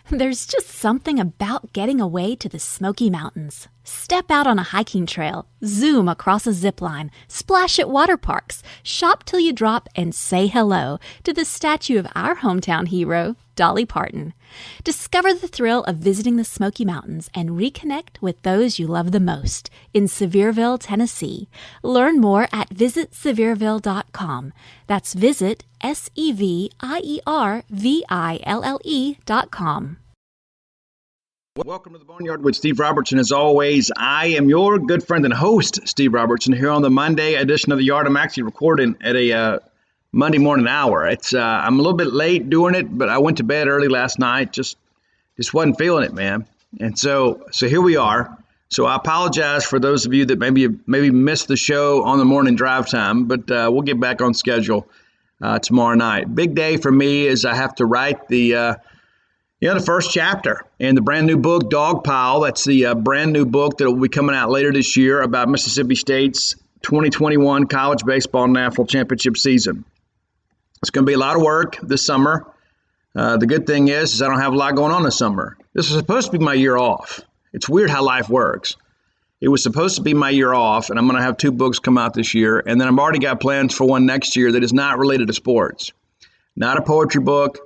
There's just something about getting away to the Smoky Mountains. Step out on a hiking trail, zoom across a zip line, splash at water parks, shop till you drop, and say hello to the statue of our hometown hero, Dolly Parton. Discover the thrill of visiting the Smoky Mountains and reconnect with those you love the most in Sevierville, Tennessee. Learn more at visitsevierville.com. That's visit SEVIERVILLE.com. Welcome to the Boneyard with Steve Robertson. As always, I am your good friend and host, Steve Robertson, here on the Monday edition of the Yard. I'm actually recording at a Monday morning hour. I'm a little bit late doing it, but I went to bed early last night. Just wasn't feeling it, man. And so here we are. So I apologize for those of you that maybe missed the show on the morning drive time, but we'll get back on schedule tomorrow night. Big day for me is I have to write the first chapter in the brand new book, Dog Pile. That's the brand new book that will be coming out later this year about Mississippi State's 2021 college baseball national championship season. It's going to be a lot of work this summer. The good thing is I don't have a lot going on this summer. This was supposed to be my year off. It's weird how life works. It was supposed to be my year off, and I'm going to have 2 books come out this year, and then I've already got plans for one next year that is not related to sports. Not a poetry book,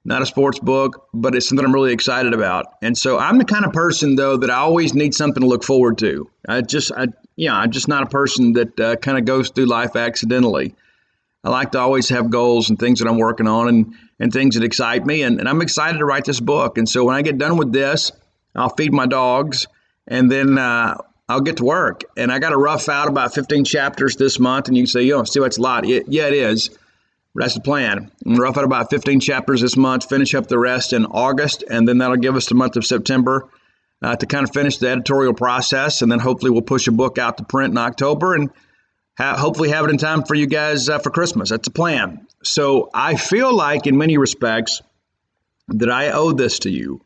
not a sports book, but it's something I'm really excited about. And so I'm the kind of person, though, that I always need something to look forward to. I'm just not a person that kind of goes through life accidentally. I like to always have goals and things that I'm working on and things that excite me. And I'm excited to write this book. And so when I get done with this, I'll feed my dogs and then I'll get to work. And I got to rough out about 15 chapters this month. And you can say, Steve, that's a lot. Yeah, it is. That's the plan. I'm going to rough out about 15 chapters this month, finish up the rest in August, and then that'll give us the month of September to kind of finish the editorial process, and then hopefully we'll push a book out to print in October and hopefully have it in time for you guys for Christmas. That's the plan. So I feel like in many respects that I owe this to you.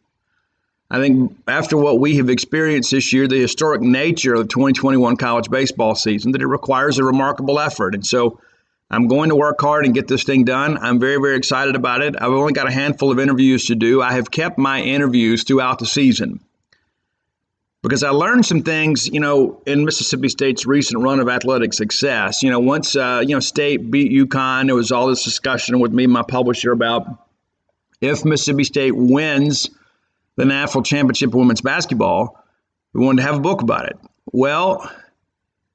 I think after what we have experienced this year, the historic nature of the 2021 college baseball season, that it requires a remarkable effort. And so I'm going to work hard and get this thing done. I'm very, very excited about it. I've only got a handful of interviews to do. I have kept my interviews throughout the season because I learned some things, in Mississippi State's recent run of athletic success. Once, State beat UConn, there was all this discussion with me and my publisher about if Mississippi State wins the national championship of women's basketball, we wanted to have a book about it. Well,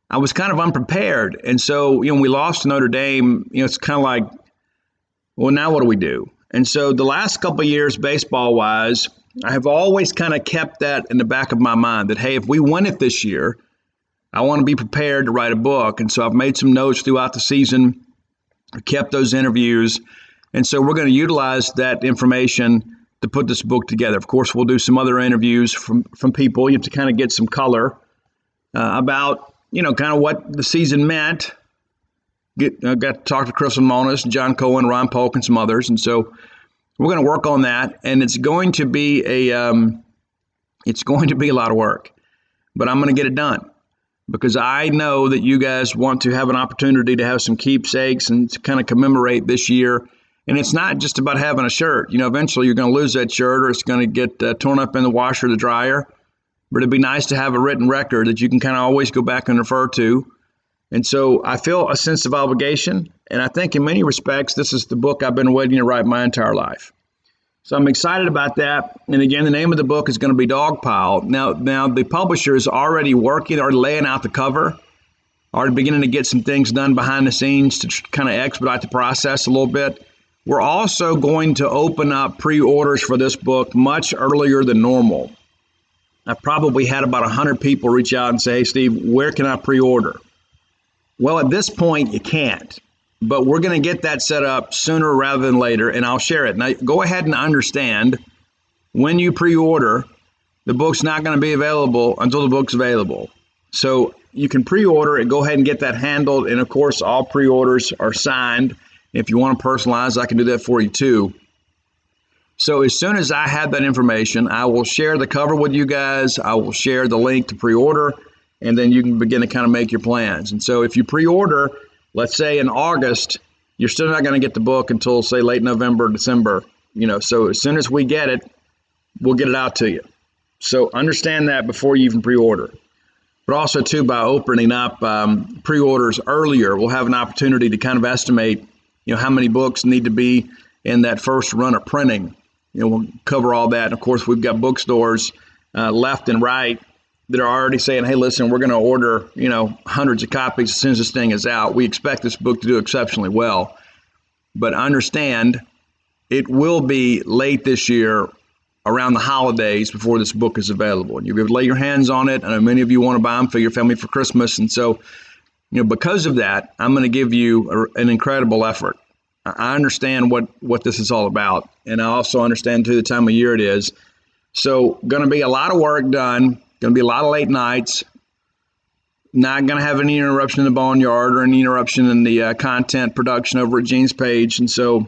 I was kind of unprepared. And so, we lost to Notre Dame. It's kind of like, well, now what do we do? And so the last couple of years, baseball-wise, I have always kind of kept that in the back of my mind that, hey, if we win it this year, I want to be prepared to write a book. And so I've made some notes throughout the season, kept those interviews. And so we're going to utilize that information to put this book together. Of course, we'll do some other interviews from people to kind of get some color about kind of what the season meant. I got to talk to Chris Monas, John Cohen, Ron Polk, and some others. And so we're going to work on that. And it's going to be a lot of work, but I'm going to get it done because I know that you guys want to have an opportunity to have some keepsakes and to kind of commemorate this year. And it's not just about having a shirt. Eventually you're going to lose that shirt or it's going to get torn up in the washer or the dryer. But it'd be nice to have a written record that you can kind of always go back and refer to. And so I feel a sense of obligation. And I think in many respects, this is the book I've been waiting to write my entire life. So I'm excited about that. And again, the name of the book is going to be Dog Pile. Now the publisher is already working, already laying out the cover, already beginning to get some things done behind the scenes to kind of expedite the process a little bit. We're also going to open up pre-orders for this book much earlier than normal. I've probably had about 100 people reach out and say, hey, Steve, where can I pre-order? Well, at this point, you can't. But we're going to get that set up sooner rather than later, and I'll share it. Now, go ahead and understand, when you pre-order, the book's not going to be available until the book's available. So you can pre-order it, go ahead and get that handled. And, of course, all pre-orders are signed. If you want to personalize, I can do that for you, too. So as soon as I have that information, I will share the cover with you guys. I will share the link to pre-order, and then you can begin to kind of make your plans. And so if you pre-order, let's say in August, you're still not going to get the book until, say, late November, December. So as soon as we get it, we'll get it out to you. So understand that before you even pre-order. But also, too, by opening up pre-orders earlier, we'll have an opportunity to kind of estimate, how many books need to be in that first run of printing. We'll cover all that. And, of course, we've got bookstores left and right that are already saying, hey, listen, we're going to order, hundreds of copies as soon as this thing is out. We expect this book to do exceptionally well. But understand, it will be late this year around the holidays before this book is available. You'll be able to lay your hands on it. I know many of you want to buy them for your family for Christmas. And so, because of that, I'm going to give you an incredible effort. I understand what this is all about. And I also understand, too, the time of year it is. So going to be a lot of work done, going to be a lot of late nights, not going to have any interruption in the Boneyard or any interruption in the content production over at Gene's page. And so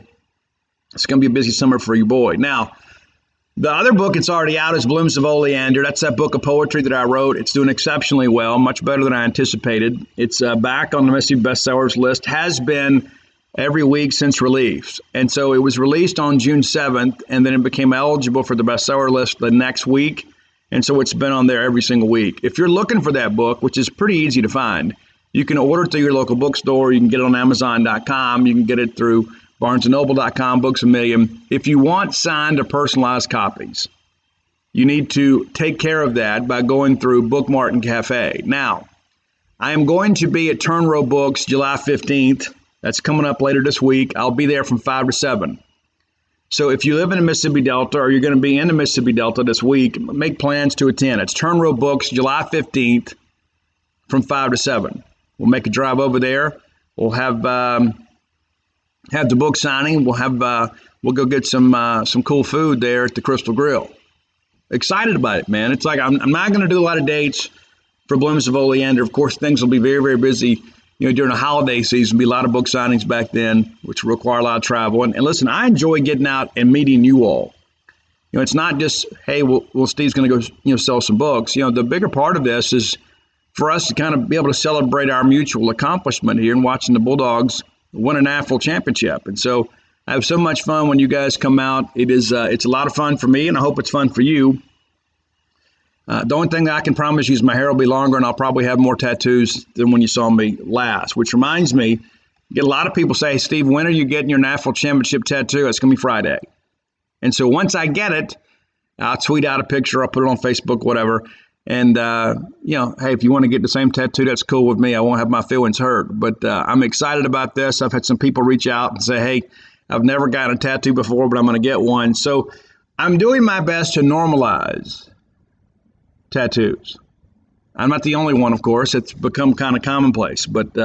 it's going to be a busy summer for you, boy. Now, the other book that's already out is Blooms of Oleander. That's that book of poetry that I wrote. It's doing exceptionally well, much better than I anticipated. It's back on the Mississippi bestsellers list, has been every week since release. And so it was released on June 7th, and then it became eligible for the bestseller list the next week. And so it's been on there every single week. If you're looking for that book, which is pretty easy to find, you can order it through your local bookstore. You can get it on Amazon.com. You can get it through BarnesandNoble.com, Books A Million. If you want signed or personalized copies, you need to take care of that by going through Bookmart and Cafe. Now, I am going to be at Turn Row Books July 15th. That's coming up later this week. I'll be there from 5 to 7. So if you live in the Mississippi Delta or you're going to be in the Mississippi Delta this week, make plans to attend. It's Turn Row Books July 15th from 5 to 7. We'll make a drive over there. We'll have the book signing. We'll go get some cool food there at the Crystal Grill. Excited about it, man. It's like I'm not going to do a lot of dates for Blooms of Oleander. Of course, things will be very, very busy. During the holiday season, be a lot of book signings back then, which require a lot of travel. And listen, I enjoy getting out and meeting you all. It's not just, hey, well Steve's going to go, sell some books. The bigger part of this is for us to kind of be able to celebrate our mutual accomplishment here and watching the Bulldogs win a national championship. And so I have so much fun when you guys come out. It's a lot of fun for me, and I hope it's fun for you. The only thing that I can promise you is my hair will be longer, and I'll probably have more tattoos than when you saw me last, which reminds me, get a lot of people say, hey, Steve, when are you getting your national championship tattoo? It's going to be Friday. And so once I get it, I'll tweet out a picture. I'll put it on Facebook, whatever. And, hey, if you want to get the same tattoo, that's cool with me. I won't have my feelings hurt. But I'm excited about this. I've had some people reach out and say, hey, I've never gotten a tattoo before, but I'm going to get one. So I'm doing my best to normalize tattoos. I'm not the only one, of course. It's become kind of commonplace. But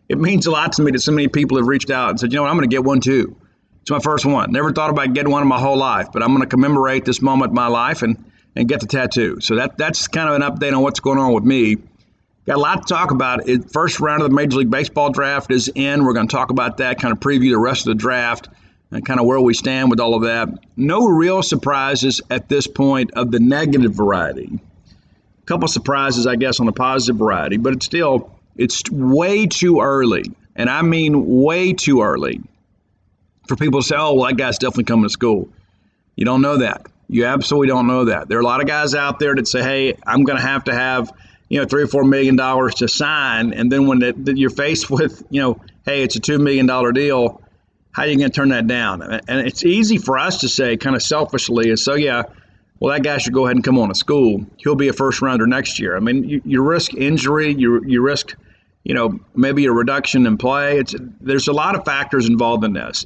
it means a lot to me that so many people have reached out and said, I'm going to get one too. It's my first one. Never thought about getting one in my whole life, but I'm going to commemorate this moment in my life and get the tattoo. So that's kind of an update on what's going on with me. Got a lot to talk about. First round of the Major League Baseball draft is in. We're going to talk about that, kind of preview the rest of the draft and kind of where we stand with all of that. No real surprises at this point of the negative variety. A couple surprises, I guess, on the positive variety, but it's way too early, and I mean way too early for people to say, oh, well, that guy's definitely coming to school. You don't know that. You absolutely don't know that. There are a lot of guys out there that say, hey, I'm going to have $3 or $4 million to sign. And then when you're faced with, hey, it's a $2 million deal, how are you going to turn that down? And it's easy for us to say kind of selfishly, so yeah, well, that guy should go ahead and come on to school. He'll be a first rounder next year. I mean, you risk injury, you risk, maybe a reduction in play. There's a lot of factors involved in this.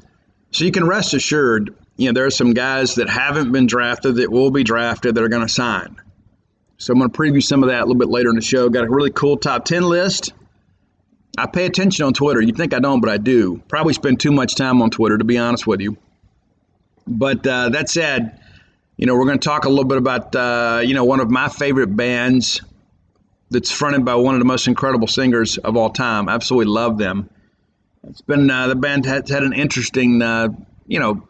So you can rest assured, there are some guys that haven't been drafted that will be drafted that are going to sign. So I'm going to preview some of that a little bit later in the show. Got a really cool top 10 list. I pay attention on Twitter. You'd think I don't, but I do. Probably spend too much time on Twitter, to be honest with you. But that said, we're going to talk a little bit about, one of my favorite bands that's fronted by one of the most incredible singers of all time. Absolutely love them. It's been, the band has had an interesting,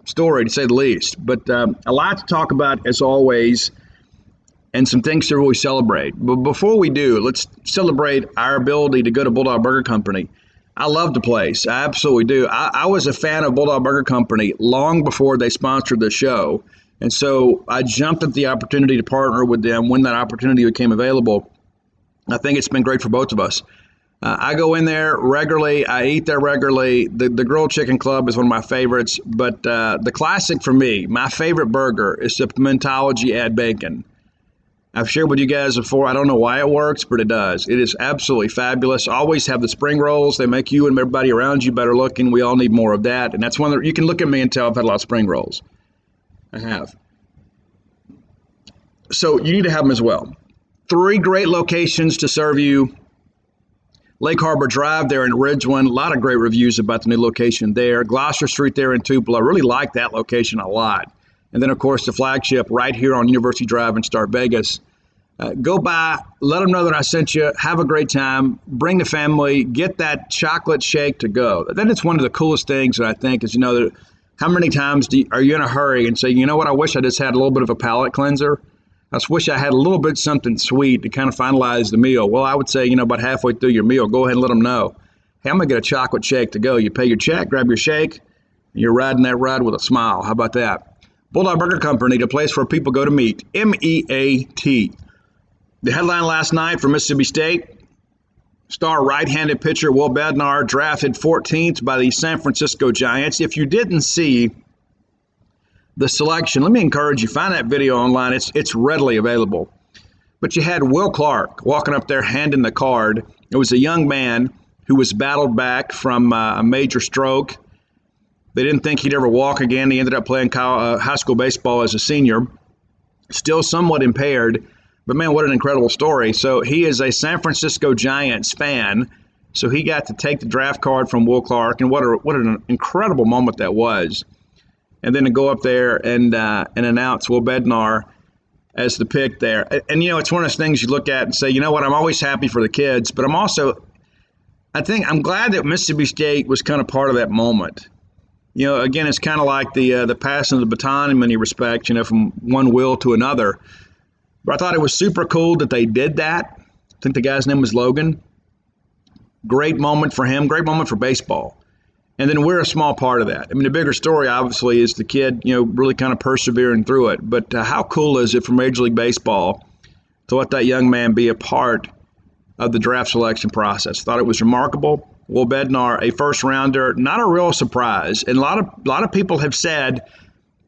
story to say the least. But a lot to talk about, as always, and some things to really celebrate. But before we do, let's celebrate our ability to go to Bulldog Burger Company. I love the place. I absolutely do. I was a fan of Bulldog Burger Company long before they sponsored the show. And so I jumped at the opportunity to partner with them when that opportunity became available. I think it's been great for both of us. I go in there regularly. I eat there regularly. The grilled chicken club is one of my favorites. But the classic for me, my favorite burger is the Pimentology add bacon. I've shared with you guys before. I don't know why it works, but it does. It is absolutely fabulous. Always have the spring rolls. They make you and everybody around you better looking. We all need more of that. And that's one that you can look at me and tell I've had a lot of spring rolls. I have. So you need to have them as well. 3 great locations to serve you. Lake Harbor Drive there in Ridgeland. A lot of great reviews about the new location there. Gloucester Street there in Tupelo. I really like that location a lot. And then, of course, the flagship right here on University Drive in Star Vegas. Go by, let them know that I sent you. Have a great time. Bring the family. Get that chocolate shake to go. Then it's one of the coolest things that I think is, how many times are you in a hurry and say, you know what, I wish I just had a little bit of a palate cleanser. I just wish I had a little bit something sweet to kind of finalize the meal. Well, I would say, about halfway through your meal, go ahead and let them know, hey, I'm going to get a chocolate shake to go. You pay your check, grab your shake, and you're riding that ride with a smile. How about that? Bulldog Burger Company, the place where people go to meet. M-E-A-T. The headline last night for Mississippi State, star right-handed pitcher Will Bednar drafted 14th by the San Francisco Giants. If you didn't see the selection, let me encourage you, find that video online. It's readily available. But you had Will Clark walking up there handing the card. It was a young man who was battled back from a major stroke. They didn't think he'd ever walk again. He ended up playing high school baseball as a senior, still somewhat impaired. But, man, what an incredible story. So he is a San Francisco Giants fan. So he got to take the draft card from Will Clark, and what an incredible moment that was. And then to go up there and announce Will Bednar as the pick there. And, it's one of those things you look at and say, you know what, I'm always happy for the kids. But I'm glad that Mississippi State was kind of part of that moment. Again, it's kind of like the passing of the baton in many respects, from one Will to another. But I thought it was super cool that they did that. I think the guy's name was Logan. Great moment for him, great moment for baseball. And then we're a small part of that. I mean, the bigger story, obviously, is the kid, really kind of persevering through it. But how cool is it for Major League Baseball to let that young man be a part of the draft selection process? Thought it was remarkable. Will Bednar, a first-rounder, not a real surprise. And a lot of people have said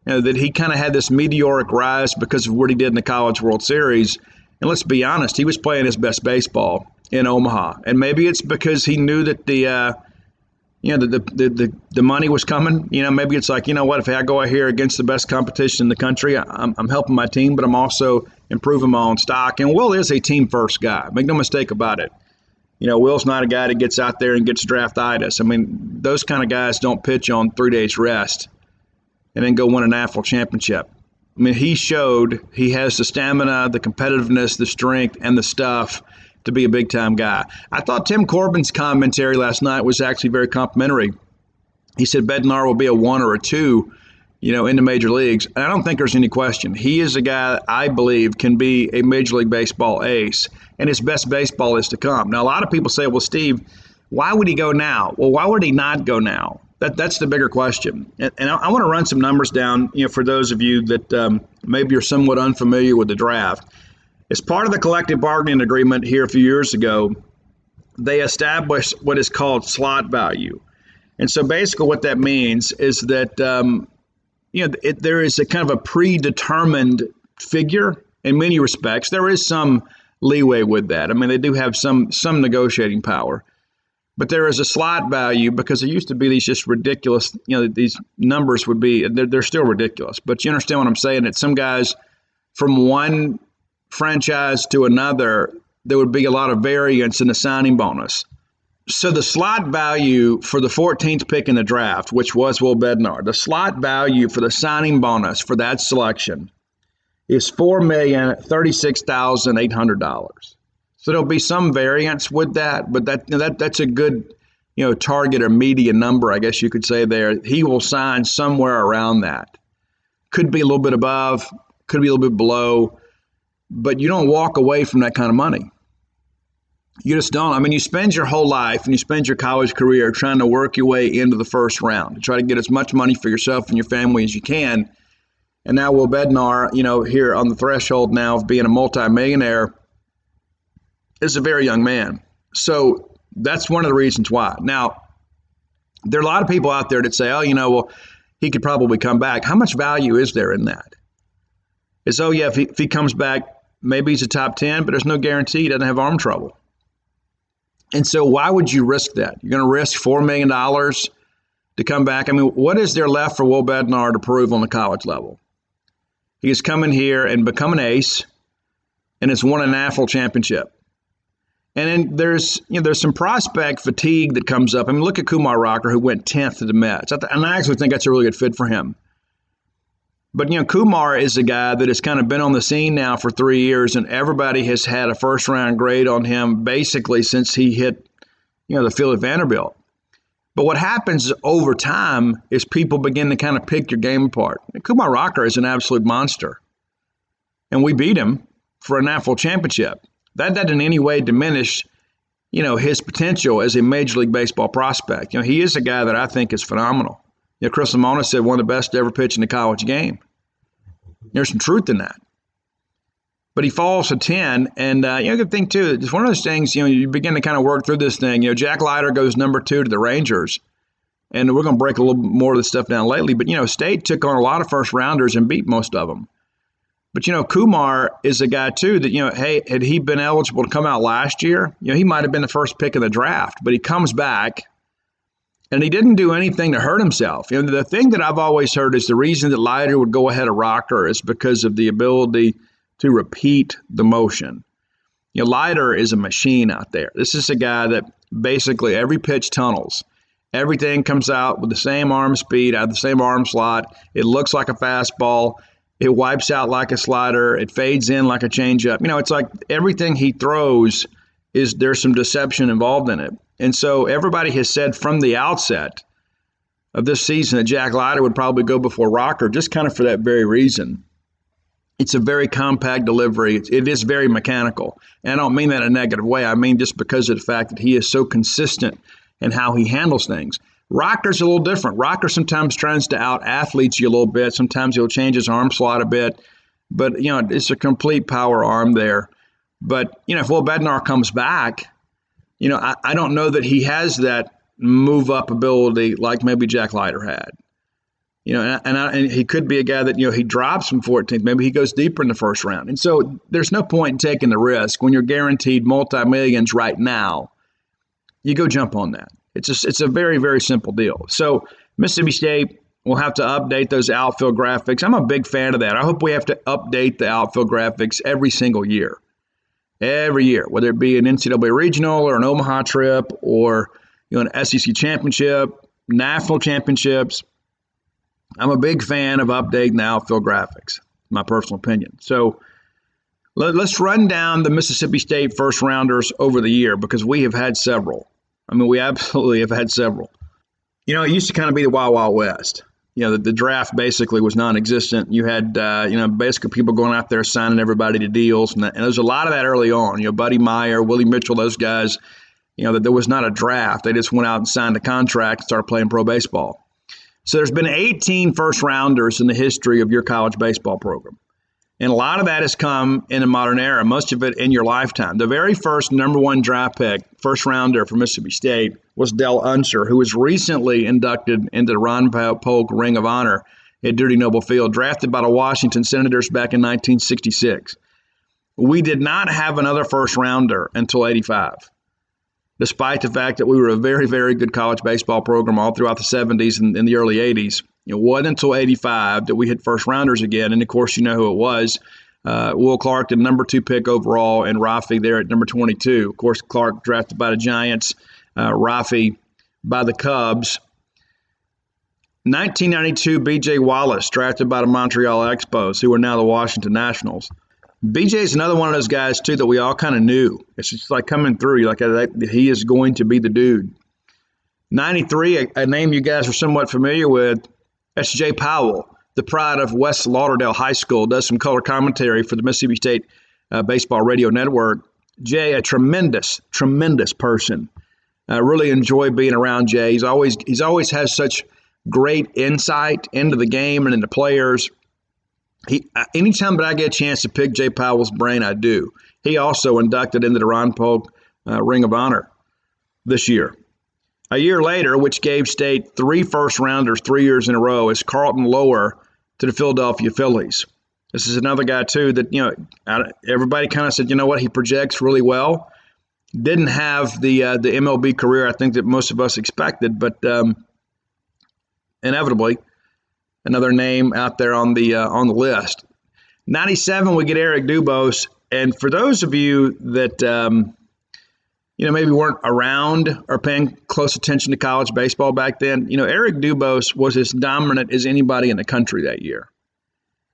that he kind of had this meteoric rise because of what he did in the College World Series. And let's be honest, he was playing his best baseball in Omaha. And maybe it's because he knew that the money was coming. Maybe it's like, if I go out here against the best competition in the country, I'm helping my team, but I'm also improving my own stock. And Will is a team-first guy. Make no mistake about it. Will's not a guy that gets out there and gets draftitis. I mean, those kind of guys don't pitch on 3 days rest and then go win a national championship. I mean, he showed he has the stamina, the competitiveness, the strength, and the stuff to be a big-time guy. I thought Tim Corbin's commentary last night was actually very complimentary. He said Bednar will be a 1 or a 2, in the major leagues. And I don't think there's any question. He is a guy I believe can be a Major League Baseball ace, and his best baseball is to come. Now, a lot of people say, well, Steve, why would he go now? Well, why would he not go now? That's the bigger question. And I want to run some numbers down, for those of you that maybe are somewhat unfamiliar with the draft. As part of the collective bargaining agreement here a few years ago, they established what is called slot value. And so basically what that means is that, there is a kind of a predetermined figure in many respects. There is some leeway with that. I mean, they do have some negotiating power. But there is a slot value because there used to be these just ridiculous, these numbers would be, they're still ridiculous. But you understand what I'm saying? That some guys from one franchise to another, there would be a lot of variance in the signing bonus. So the slot value for the 14th pick in the draft, which was Will Bednar, the slot value for the signing bonus for that selection is $4,036,800. So there'll be some variance with that, but that's a good, target or median number, I guess you could say there. He will sign somewhere around that. Could be a little bit above, could be a little bit below, but you don't walk away from that kind of money. You just don't. I mean, you spend your whole life and you spend your college career trying to work your way into the first round to try to get as much money for yourself and your family as you can. And now Will Bednar, here on the threshold now of being a multimillionaire, is a very young man. So that's one of the reasons why. Now, there are a lot of people out there that say, well, he could probably come back. How much value is there in that? It's, if he comes back, maybe he's a top 10, but there's no guarantee he doesn't have arm trouble. And so why would you risk that? You're going to risk $4 million to come back? I mean, what is there left for Will Bednar to prove on the college level? He has come in here and become an ace and has won a national championship. And then there's some prospect fatigue that comes up. I mean, look at Kumar Rocker, who went 10th to the Mets. And I actually think that's a really good fit for him. But, Kumar is a guy that has kind of been on the scene now for 3 years, and everybody has had a first-round grade on him basically since he hit, the field at Vanderbilt. But what happens over time is people begin to kind of pick your game apart. And Kumar Rocker is an absolute monster. And we beat him for a national championship. That doesn't in any way diminish, his potential as a Major League Baseball prospect. He is a guy that I think is phenomenal. Chris Lemonis said one of the best to ever pitch in the college game. There's some truth in that. But he falls to 10, and you can think, too, it's one of those things, you begin to kind of work through this thing. Jack Leiter goes number 2 to the Rangers, and we're going to break a little more of this stuff down lately. But, State took on a lot of first-rounders and beat most of them. But, Kumar is a guy, too, that, hey, had he been eligible to come out last year, he might have been the first pick in the draft. But he comes back, and he didn't do anything to hurt himself. The thing that I've always heard is the reason that Leiter would go ahead of Rocker is because of the ability to repeat the motion. Leiter is a machine out there. This is a guy that basically every pitch tunnels. Everything comes out with the same arm speed, out of the same arm slot. It looks like a fastball. It wipes out like a slider. It fades in like a changeup. It's like everything he throws there's some deception involved in it. And so everybody has said from the outset of this season that Jack Leiter would probably go before Rocker, just kind of for that very reason. It's a very compact delivery. It is very mechanical. And I don't mean that in a negative way. I mean just because of the fact that he is so consistent in how he handles things. Rocker's a little different. Rocker sometimes tries to out-athlete you a little bit. Sometimes he'll change his arm slot a bit. But, it's a complete power arm there. But, if Will Bednar comes back, I don't know that he has that move-up ability like maybe Jack Leiter had. And he could be a guy that, he drops from 14th. Maybe he goes deeper in the first round. And so there's no point in taking the risk. When you're guaranteed multi-millions right now, you go jump on that. It's a very, very simple deal. So Mississippi State will have to update those outfield graphics. I'm a big fan of that. I hope we have to update the outfield graphics every single year. Every year, whether it be an NCAA regional or an Omaha trip or an SEC championship, national championships. I'm a big fan of updating the outfield graphics, my personal opinion. So let's run down the Mississippi State first rounders over the year because we have had several. I mean, we absolutely have had several. It used to kind of be the Wild Wild West. The draft basically was non-existent. You had, basically people going out there signing everybody to deals. And there was a lot of that early on. Buddy Meyer, Willie Mitchell, those guys, that there was not a draft. They just went out and signed a contract and started playing pro baseball. So there's been 18 first-rounders in the history of your college baseball program. And a lot of that has come in the modern era, most of it in your lifetime. The very first number 1 draft pick, first rounder for Mississippi State, was Del Unser, who was recently inducted into the Ron Polk Ring of Honor at Duty Noble Field, drafted by the Washington Senators back in 1966. We did not have another first rounder until 85, despite the fact that we were a very, very good college baseball program all throughout the 70s and in the early 80s. It wasn't until 85 that we hit first rounders again. And, of course, you know who it was. Will Clark, the number 2 pick overall, and Rafi there at number 22. Of course, Clark drafted by the Giants, Rafi by the Cubs. 1992, Bj Wallace drafted by the Montreal Expos, who are now the Washington Nationals. BJ is another one of those guys, too, that we all kind of knew. It's just like coming through. You're like, he is going to be the dude. 93, a name you guys are somewhat familiar with, that's Jay Powell, the pride of West Lauderdale High School, does some color commentary for the Mississippi State Baseball Radio Network. Jay, a tremendous, tremendous person. I really enjoy being around Jay. He's always has such great insight into the game and into players. Anytime that I get a chance to pick Jay Powell's brain, I do. He also inducted into the Ron Polk Ring of Honor this year. A year later, which gave State 3 first-rounders 3 years in a row, is Carlton Lower to the Philadelphia Phillies. This is another guy, too, that, everybody kind of said, you know what, he projects really well. Didn't have the MLB career I think that most of us expected, but inevitably, another name out there on the list. 97, we get Eric Dubose, and for those of you that maybe weren't around or paying close attention to college baseball back then, Eric Dubose was as dominant as anybody in the country that year.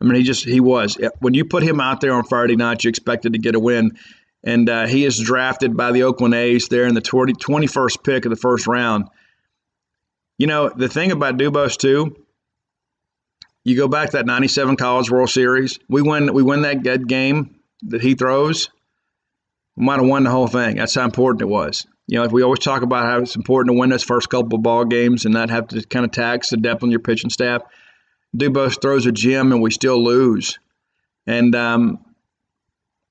I mean, he was. When you put him out there on Friday night, you expected to get a win. And he is drafted by the Oakland A's there in the 21st pick of the first round. The thing about Dubose, too, you go back to that 97 College World Series, we win that game that he throws, we might have won the whole thing. That's how important it was. If we always talk about how it's important to win those first couple of ball games and not have to kind of tax the depth on your pitching staff. Dubose throws a gem and we still lose. And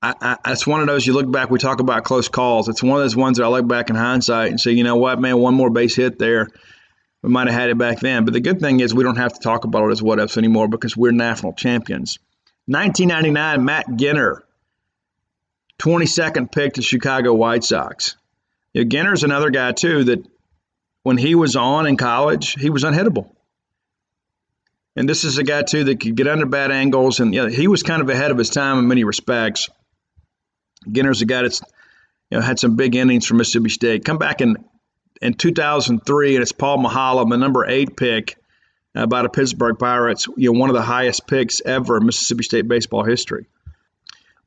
it's one of those you look back, we talk about close calls. It's one of those ones that I look back in hindsight and say, you know what, man, one more base hit there. We might have had it back then. But the good thing is we don't have to talk about it as what-ifs anymore because we're national champions. 1999, Matt Ginter, 22nd pick to Chicago White Sox. Ginter's another guy, too, that when he was on in college, he was unhittable. And this is a guy, too, that could get under bad angles. And he was kind of ahead of his time in many respects. Ginter's a guy that's had some big innings for Mississippi State. Come back in 2003, and it's Paul Mahalam, the number 8 pick by the Pittsburgh Pirates, one of the highest picks ever in Mississippi State baseball history.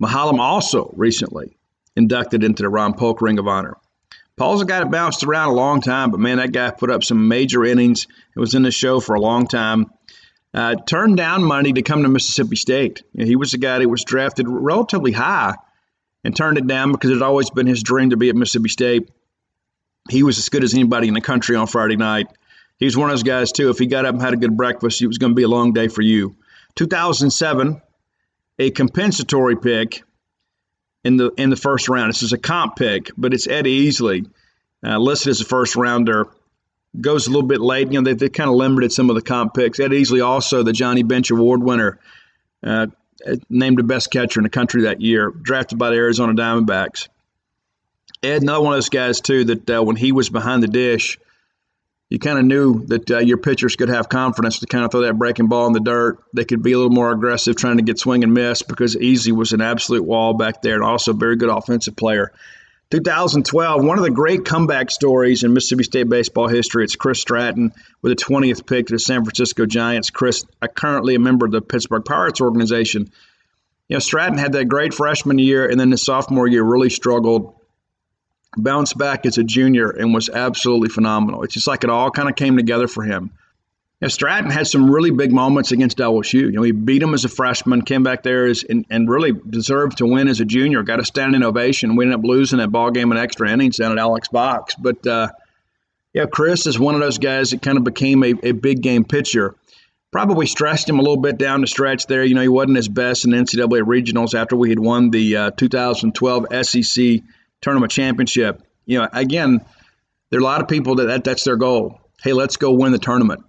Mahalam also recently inducted into the Ron Polk Ring of Honor. Paul's a guy that bounced around a long time, but, man, that guy put up some major innings. It was in the show for a long time. Turned down money to come to Mississippi State. He was a guy that was drafted relatively high and turned it down because it had always been his dream to be at Mississippi State. He was as good as anybody in the country on Friday night. He was one of those guys, too. If he got up and had a good breakfast, it was going to be a long day for you. 2007, a compensatory pick in the first round. This is a comp pick, but it's Ed Easley, listed as a first rounder. Goes a little bit late. They kind of limited some of the comp picks. Ed Easley, also the Johnny Bench Award winner, named the best catcher in the country that year, drafted by the Arizona Diamondbacks. Ed, another one of those guys, too, that when he was behind the dish, you kind of knew that your pitchers could have confidence to kind of throw that breaking ball in the dirt. They could be a little more aggressive trying to get swing and miss because Easley was an absolute wall back there and also a very good offensive player. 2012, one of the great comeback stories in Mississippi State baseball history. It's Chris Stratton with the 20th pick to the San Francisco Giants. Chris, currently a member of the Pittsburgh Pirates organization. Stratton had that great freshman year, and then the sophomore year really struggled. Bounced back as a junior and was absolutely phenomenal. It's just like it all kind of came together for him. Stratton had some really big moments against LSU. He beat them as a freshman, came back there and really deserved to win as a junior. Got a standing ovation. We ended up losing that ball game in extra innings down at Alex Box. But, Chris is one of those guys that kind of became a big game pitcher. Probably stressed him a little bit down the stretch there. He wasn't his best in the NCAA regionals after we had won the 2012 SEC tournament championship. Again, there are a lot of people that's their goal. Hey, let's go win the tournament.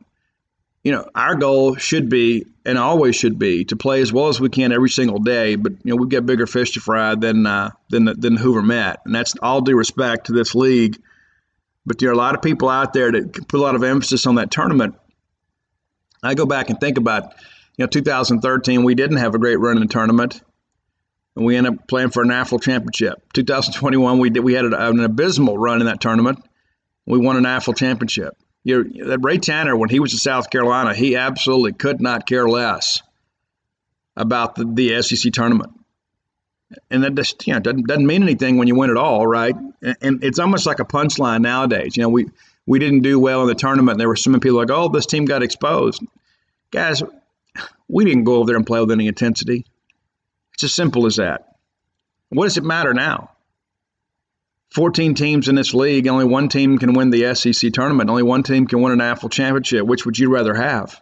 Our goal should be, and always should be, to play as well as we can every single day. But we've got bigger fish to fry than the Hoover Met, and that's all due respect to this league. But there are a lot of people out there that put a lot of emphasis on that tournament. I go back and think about, 2013, we didn't have a great run in the tournament, and we ended up playing for a national championship. 2021, we had an abysmal run in that tournament. We won a national championship. Ray Tanner, when he was in South Carolina, he absolutely could not care less about the SEC tournament. And that just doesn't mean anything when you win it all, right? And it's almost like a punchline nowadays. We didn't do well in the tournament, and there were so many people like, oh, this team got exposed. Guys, we didn't go over there and play with any intensity. It's as simple as that. What does it matter now? 14 teams in this league, only one team can win the SEC tournament. Only one team can win a national championship. Which would you rather have?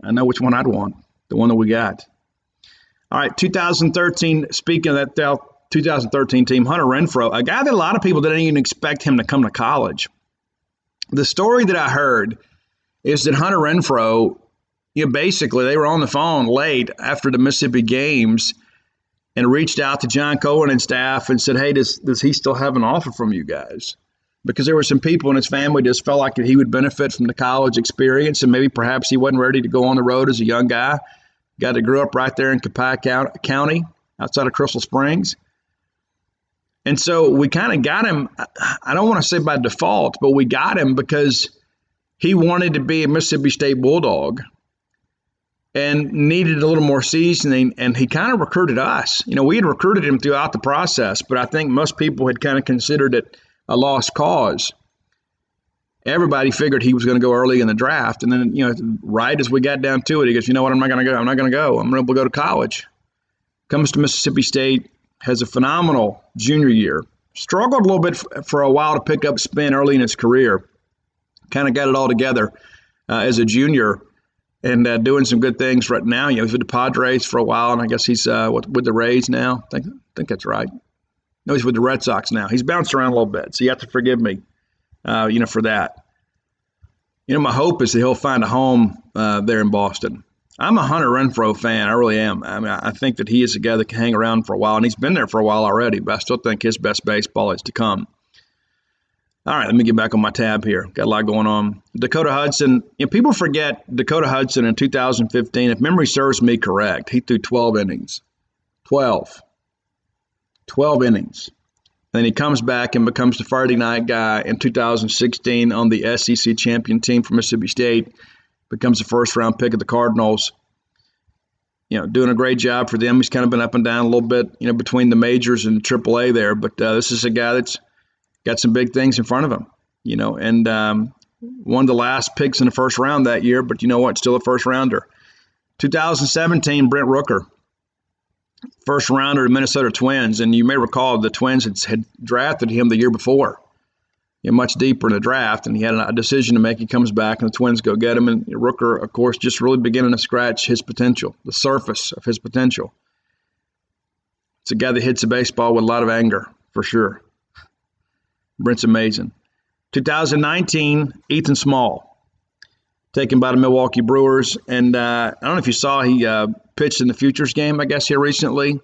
I know which one I'd want. the one that we got. All right, 2013, speaking of that 2013 team, Hunter Renfroe, a guy that a lot of people didn't even expect him to come to college. The story that I heard is that Hunter Renfroe, basically they were on the phone late after the Mississippi games and reached out to John Cohen and staff and said, hey, does he still have an offer from you guys? Because there were some people in his family just felt like he would benefit from the college experience, and maybe perhaps he wasn't ready to go on the road as a young guy that grew up right there in Copiah County outside of Crystal Springs. And so we kind of got him, I don't want to say by default, but we got him because he wanted to be a Mississippi State Bulldog and needed a little more seasoning, and he kind of recruited us. We had recruited him throughout the process, but I think most people had kind of considered it a lost cause. Everybody figured he was going to go early in the draft, and then, right as we got down to it, he goes, you know what, I'm not going to go. I'm going to go to college. Comes to Mississippi State, has a phenomenal junior year. Struggled a little bit for a while to pick up spin early in his career. Kind of got it all together as a junior and doing some good things right now. He's with the Padres for a while, and I guess he's with the Rays now. I think that's right. No, he's with the Red Sox now. He's bounced around a little bit, so you have to forgive me, for that. My hope is that he'll find a home there in Boston. I'm a Hunter Renfroe fan. I really am. I mean, I think that he is a guy that can hang around for a while, and he's been there for a while already, but I still think his best baseball is to come. All right, let me get back on my tab here. Got a lot going on. Dakota Hudson. People forget Dakota Hudson in 2015. If memory serves me correct, he threw 12 innings. 12 innings. Then he comes back and becomes the Friday night guy in 2016 on the SEC champion team for Mississippi State. Becomes the first-round pick of the Cardinals. Doing a great job for them. He's kind of been up and down a little bit, between the majors and AAA there. But this is a guy that's got some big things in front of him, and one of the last picks in the first round that year. But you know what? Still a first-rounder. 2017, Brent Rooker. First rounder to Minnesota Twins, and you may recall the Twins had drafted him the year before, much deeper in the draft, and he had a decision to make. He comes back, and the Twins go get him, and Rooker, of course, just really beginning to scratch his potential, the surface of his potential. It's a guy that hits a baseball with a lot of anger, for sure. Brent's amazing. 2019, Ethan Small, taken by the Milwaukee Brewers, and I don't know if you saw, he pitched in the Futures game, I guess, here recently.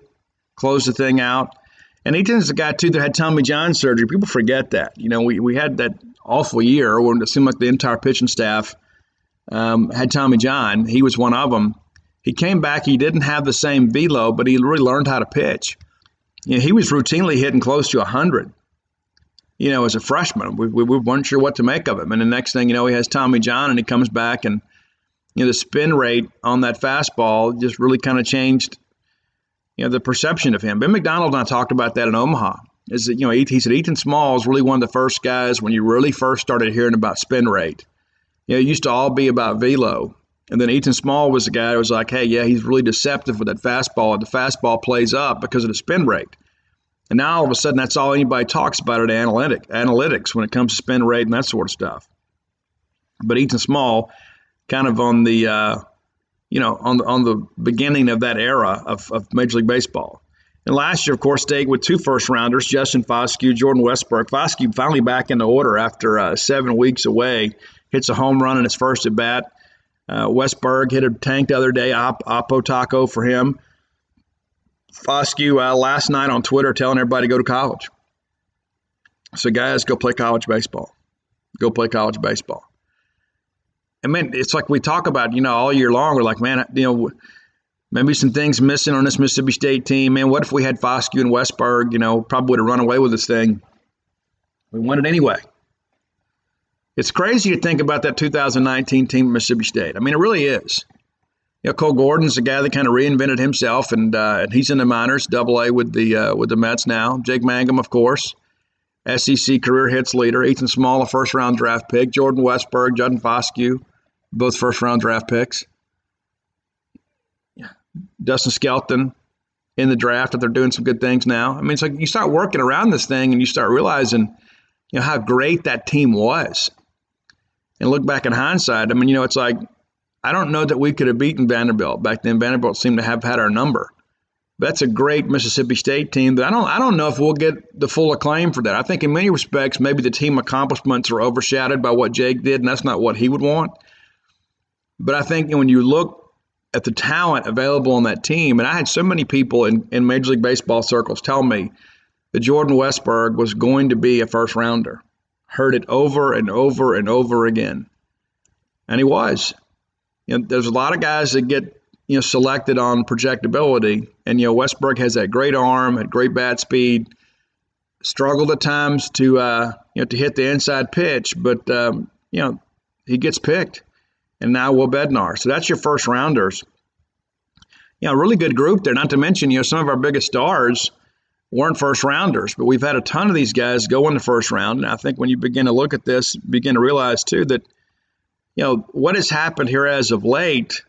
Closed the thing out. And Ethan's the guy, too, that had Tommy John surgery. People forget that. We had that awful year when it seemed like the entire pitching staff had Tommy John. He was one of them. He came back. He didn't have the same velo, but he really learned how to pitch. He was routinely hitting close to 100, as a freshman. We weren't sure what to make of him. And the next thing you know, he has Tommy John, and he comes back, and the spin rate on that fastball just really kind of changed, the perception of him. Ben McDonald and I talked about that in Omaha. Is that, he said Ethan Small is really one of the first guys when you really first started hearing about spin rate. It used to all be about velo. And then Ethan Small was the guy who was like, hey, yeah, he's really deceptive with that fastball. And the fastball plays up because of the spin rate. And now all of a sudden that's all anybody talks about at analytics when it comes to spin rate and that sort of stuff. But Ethan Small kind of on the on the beginning of that era of Major League Baseball. And last year, of course, stayed with two first-rounders, Justin Foscue, Jordan Westburg. Foscue finally back in the order after 7 weeks away. Hits a home run in his first at-bat. Westburg hit a tank the other day, Oppo Taco for him. Foscue last night on Twitter telling everybody to go to college. So, guys, go play college baseball. Go play college baseball. And, man, it's like we talk about, all year long. We're like, man, maybe some things missing on this Mississippi State team. Man, what if we had Foscue and Westburg, probably would have run away with this thing. We won it anyway. It's crazy to think about that 2019 team at Mississippi State. I mean, it really is. Cole Gordon's the guy that kind of reinvented himself, and he's in the minors, Double-A with the Mets now. Jake Mangum, of course. SEC career hits leader. Ethan Small, a first-round draft pick. Jordan Westburg, Justin Foscue, both first-round draft picks. Dustin Skelton in the draft, that they're doing some good things now. I mean, it's like you start working around this thing and you start realizing, how great that team was. And look back in hindsight, I mean, it's like I don't know that we could have beaten Vanderbilt. Back then, Vanderbilt seemed to have had our number. That's a great Mississippi State team. But I don't know if we'll get the full acclaim for that. I think in many respects, maybe the team accomplishments are overshadowed by what Jake did, and that's not what he would want. But I think when you look at the talent available on that team, and I had so many people in Major League Baseball circles tell me that Jordan Westberg was going to be a first rounder. Heard it over and over and over again. And he was. There's a lot of guys that get selected on projectability, and Westberg has that great arm, had great bat speed, struggled at times to hit the inside pitch, but he gets picked. And now Will Bednar. So that's your first rounders. A really good group there. Not to mention, some of our biggest stars weren't first rounders, but we've had a ton of these guys go in the first round. And I think when you begin to look at this, begin to realize too that what has happened here as of late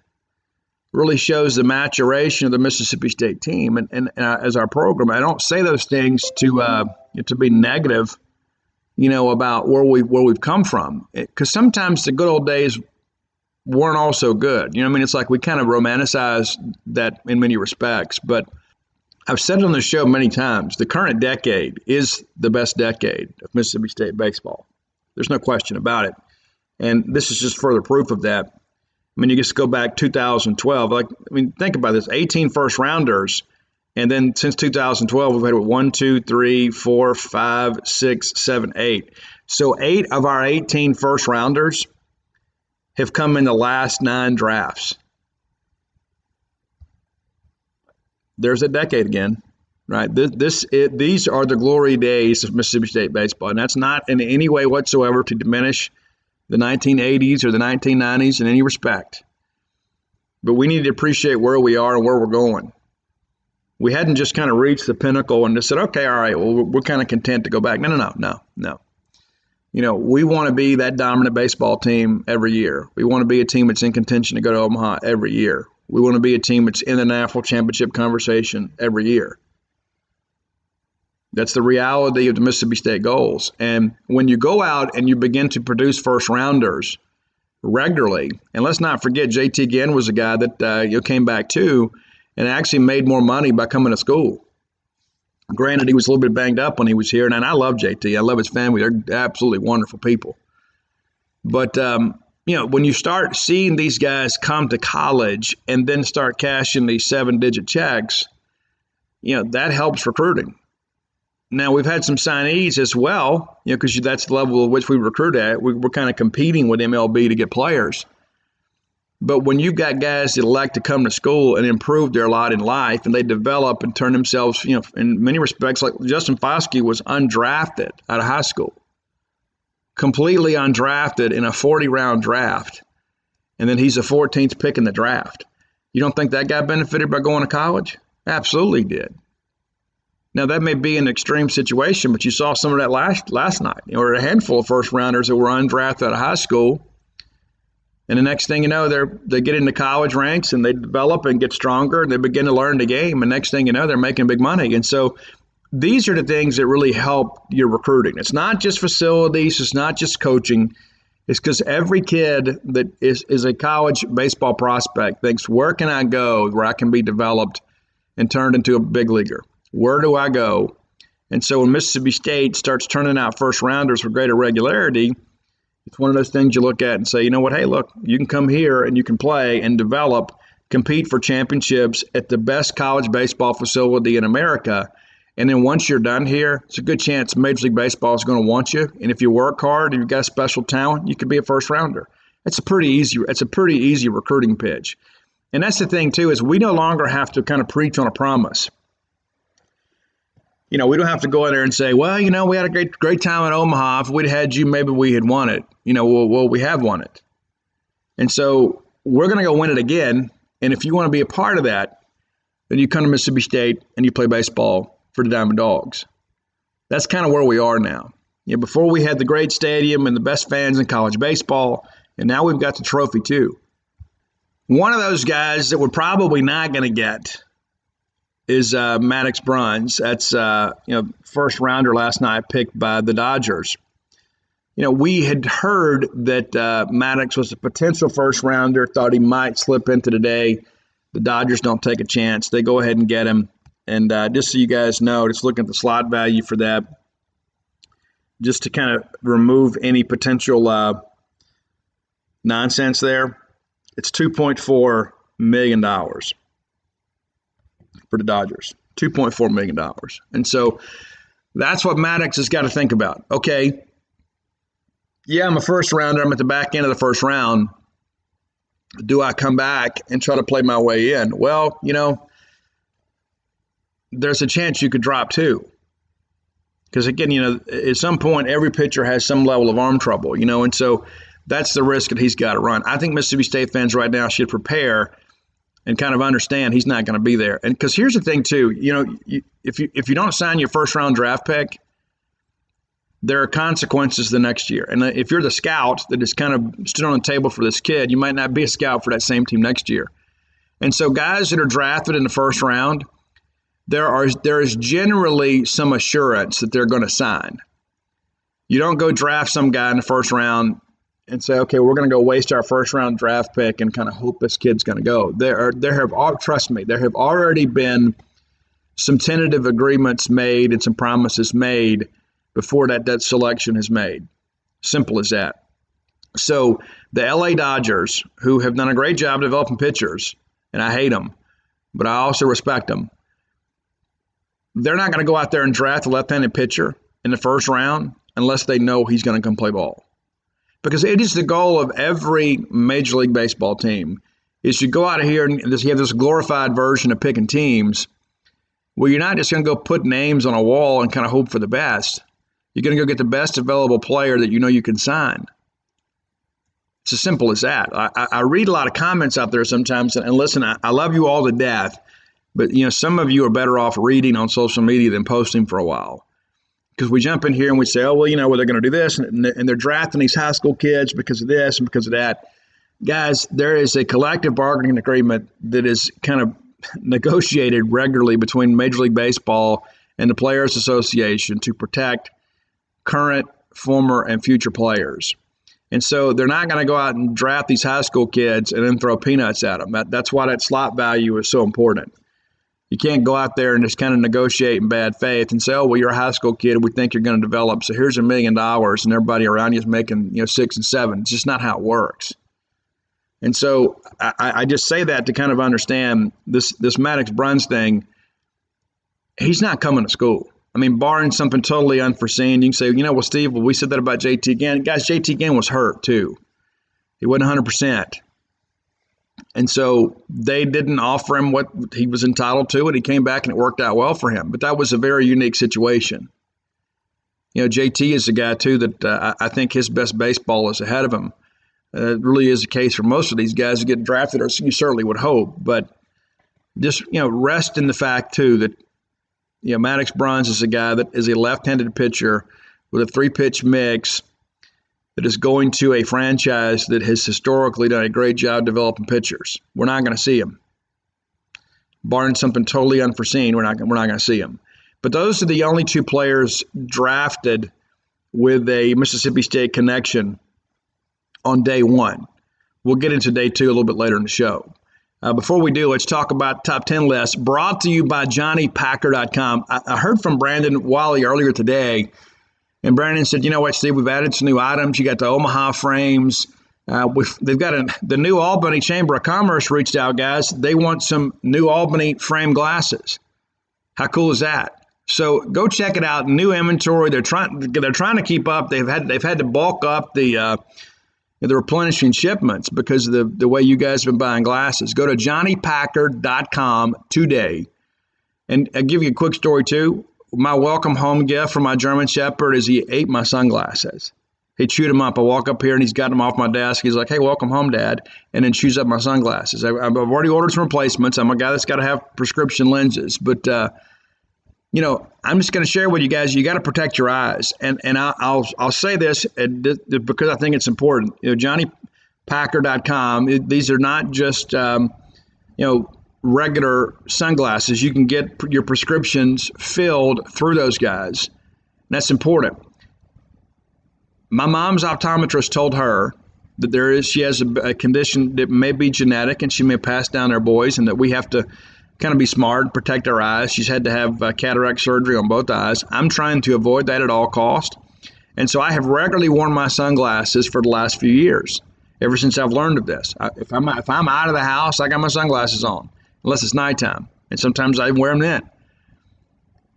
really shows the maturation of the Mississippi State team and as our program. I don't say those things to be negative, about where we've come from, because sometimes the good old days weren't all so good. It's like we kind of romanticize that in many respects. But I've said it on the show many times, the current decade is the best decade of Mississippi State baseball. There's no question about it. And this is just further proof of that. You just go back 2012. Think about this, 18 first rounders. And then since 2012, we've had 1, 2, 3, 4, 5, 6, 7, 8. So 8 of our 18 first rounders have come in the last 9 drafts. There's a decade again, right? These are the glory days of Mississippi State baseball. And that's not in any way whatsoever to diminish the 1980s or the 1990s in any respect. But we need to appreciate where we are and where we're going. We hadn't just kind of reached the pinnacle and just said, okay, all right, well, we're kind of content to go back. No. We want to be that dominant baseball team every year. We want to be a team that's in contention to go to Omaha every year. We want to be a team that's in the national championship conversation every year. That's the reality of the Mississippi State goals. And when you go out and you begin to produce first rounders regularly, and let's not forget JT Ginn was a guy that came back too and actually made more money by coming to school. Granted, he was a little bit banged up when he was here, and I love JT. I love his family. They're absolutely wonderful people. But, when you start seeing these guys come to college and then start cashing these 7-digit checks, that helps recruiting. Now, we've had some signees as well, because that's the level at which we recruit at. We're kind of competing with MLB to get players. But when you've got guys that elect to come to school and improve their lot in life, and they develop and turn themselves, in many respects, like Justin Foskey was undrafted out of high school, completely undrafted in a 40-round draft, and then he's the 14th pick in the draft. You don't think that guy benefited by going to college? Absolutely did. Now, that may be an extreme situation, but you saw some of that last night. There were a handful of first-rounders that were undrafted out of high school. And the next thing you know, they get into college ranks and they develop and get stronger and they begin to learn the game. And next thing you know, they're making big money. And so these are the things that really help your recruiting. It's not just facilities. It's not just coaching. It's because every kid that is a college baseball prospect thinks, where can I go where I can be developed and turned into a big leaguer? Where do I go? And so when Mississippi State starts turning out first rounders with greater regularity, it's one of those things you look at and say, you know what, hey, look, you can come here and you can play and develop, compete for championships at the best college baseball facility in America. And then once you're done here, it's a good chance Major League Baseball is going to want you. And if you work hard and you've got a special talent, you could be a first rounder. It's a pretty easy recruiting pitch. And that's the thing, too, is we no longer have to kind of preach on a promise. We don't have to go in there and say, well, we had a great time in Omaha. If we'd had you, maybe we had won it. Well, we have won it. And so we're going to go win it again. And if you want to be a part of that, then you come to Mississippi State and you play baseball for the Diamond Dogs. That's kind of where we are now. Before we had the great stadium and the best fans in college baseball, and now we've got the trophy too. One of those guys that we're probably not going to get is Maddux Bruns. That's first rounder last night picked by the Dodgers. we had heard that Maddux was a potential first rounder, thought he might slip into today. The Dodgers don't take a chance. They go ahead and get him. And just so you guys know, just looking at the slot value for that, just to kind of remove any potential nonsense there, it's $2.4 million for the Dodgers. $2.4 million. And so that's what Maddux has got to think about. Okay, yeah, I'm a first rounder. I'm at the back end of the first round. Do I come back and try to play my way in? Well, there's a chance you could drop too. Because again, at some point, every pitcher has some level of arm trouble, and so that's the risk that he's got to run. I think Mississippi State fans right now should prepare and kind of understand he's not going to be there. And because here's the thing too, if you don't sign your first round draft pick, there are consequences the next year. And if you're the scout that is kind of stood on the table for this kid, you might not be a scout for that same team next year. And so guys that are drafted in the first round, there is generally some assurance that they're going to sign. You don't go draft some guy in the first round and say, okay, we're going to go waste our first round draft pick and kind of hope this kid's going to go. Trust me, there have already been some tentative agreements made and some promises made before that selection is made. Simple as that. So the LA Dodgers, who have done a great job developing pitchers, and I hate them, but I also respect them, they're not going to go out there and draft a left-handed pitcher in the first round unless they know he's going to come play ball. Because it is the goal of every Major League Baseball team is you go out of here and you have this glorified version of picking teams where you're not just going to go put names on a wall and kind of hope for the best. You're going to go get the best available player that you can sign. It's as simple as that. I read a lot of comments out there sometimes, and listen, I love you all to death, but some of you are better off reading on social media than posting for a while. Because we jump in here and we say, oh, well, they're going to do this, and they're drafting these high school kids because of this and because of that. Guys, there is a collective bargaining agreement that is kind of negotiated regularly between Major League Baseball and the Players Association to protect current, former, and future players. And so they're not going to go out and draft these high school kids and then throw peanuts at them. That's why that slot value is so important. You can't go out there and just kind of negotiate in bad faith and say, oh, well, you're a high school kid. We think you're going to develop. So here's $1 million and everybody around you is making 6 and 7. It's just not how it works. And so I just say that to kind of understand this Maddux Bruns thing. He's not coming to school. I mean, barring something totally unforeseen, you can say, well, Steve, we said that about JT Ginn. Guys, JT Ginn was hurt too. He wasn't 100%. And so they didn't offer him what he was entitled to, and he came back and it worked out well for him. But that was a very unique situation. JT is a guy too that I think his best baseball is ahead of him. It really is the case for most of these guys who get drafted, or you certainly would hope. But just, rest in the fact too that Maddux Bruns is a guy that is a left-handed pitcher with a 3-pitch mix that is going to a franchise that has historically done a great job developing pitchers. We're not going to see him. Barring something totally unforeseen, we're not going to see him. But those are the only 2 players drafted with a Mississippi State connection on day 1. We'll get into day 2 a little bit later in the show. Before we do, let's talk about top 10 lists brought to you by JohnnyPacker.com. I heard from Brandon Wally earlier today, and Brandon said, what, Steve, we've added some new items. You got the Omaha frames. They've got the new Albany Chamber of Commerce reached out, guys. They want some new Albany frame glasses. How cool is that? So go check it out. New inventory. They're trying to keep up. They've had to bulk up the replenishing shipments because of the way you guys have been buying glasses. Go to JohnnyPacker.com today. And I'll give you a quick story, too. My welcome home gift from my German Shepherd is he ate my sunglasses. He chewed them up. I walk up here and he's got them off my desk. He's like, hey, welcome home, Dad. And then chews up my sunglasses. I've already ordered some replacements. I'm a guy that's got to have prescription lenses. But, I'm just going to share with you guys, you got to protect your eyes. And I'll say this because I think it's important. JohnnyPacker.com, these are not just, regular sunglasses. You can get your prescriptions filled through those guys. And that's important. My mom's optometrist told her that she has a condition that may be genetic and she may pass down to her boys, and that we have to kind of be smart and protect our eyes. She's had to have cataract surgery on both eyes. I'm trying to avoid that at all cost. And so I have regularly worn my sunglasses for the last few years, ever since I've learned of this. If I'm out of the house, I got my sunglasses on, unless it's nighttime. And sometimes I wear them then.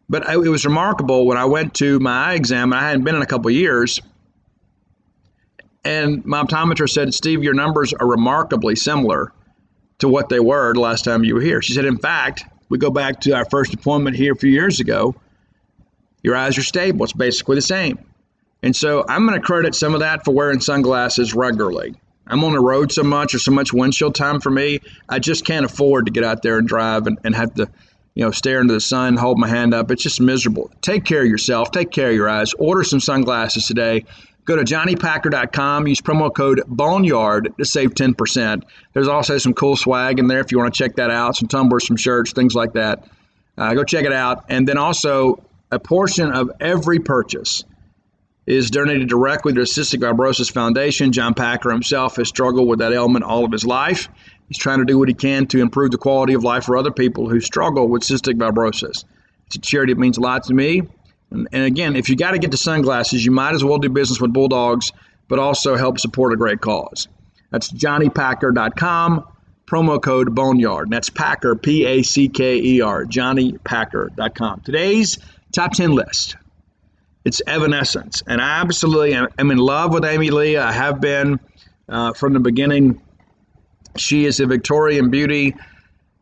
But it was remarkable when I went to my eye exam, and I hadn't been in a couple of years, and my optometrist said, Steve, your numbers are remarkably similar to what they were the last time you were here. She said, in fact, we go back to our first appointment here a few years ago, your eyes are stable. It's basically the same. And so I'm going to credit some of that for wearing sunglasses regularly. I'm on the road so much, or so much windshield time for me, I just can't afford to get out there and drive and have to, stare into the sun, hold my hand up. It's just miserable. Take care of yourself. Take care of your eyes. Order some sunglasses today. Go to johnnypacker.com. Use promo code Boneyard to save 10%. There's also some cool swag in there if you want to check that out. Some tumblers, some shirts, things like that. Go check it out. And then also a portion of every purchase is donated directly to the Cystic Fibrosis Foundation. John Packer himself has struggled with that ailment all of his life. He's trying to do what he can to improve the quality of life for other people who struggle with cystic fibrosis. It's a charity that means a lot to me. And again, if you got to get the sunglasses, you might as well do business with Bulldogs, but also help support a great cause. That's johnnypacker.com, promo code Boneyard. And that's Packer, Packer, johnnypacker.com. Today's top 10 list. It's Evanescence. And I absolutely am in love with Amy Lee. I have been from the beginning. She is a Victorian beauty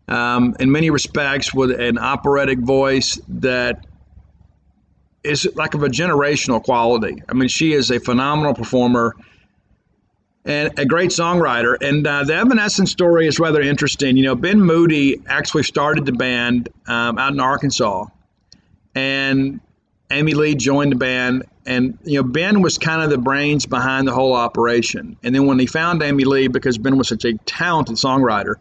in many respects, with an operatic voice that is like of a generational quality. I mean, she is a phenomenal performer and a great songwriter. And the Evanescence story is rather interesting. Ben Moody actually started the band out in Arkansas, and Amy Lee joined the band. And, Ben was kind of the brains behind the whole operation. And then when he found Amy Lee, because Ben was such a talented songwriter,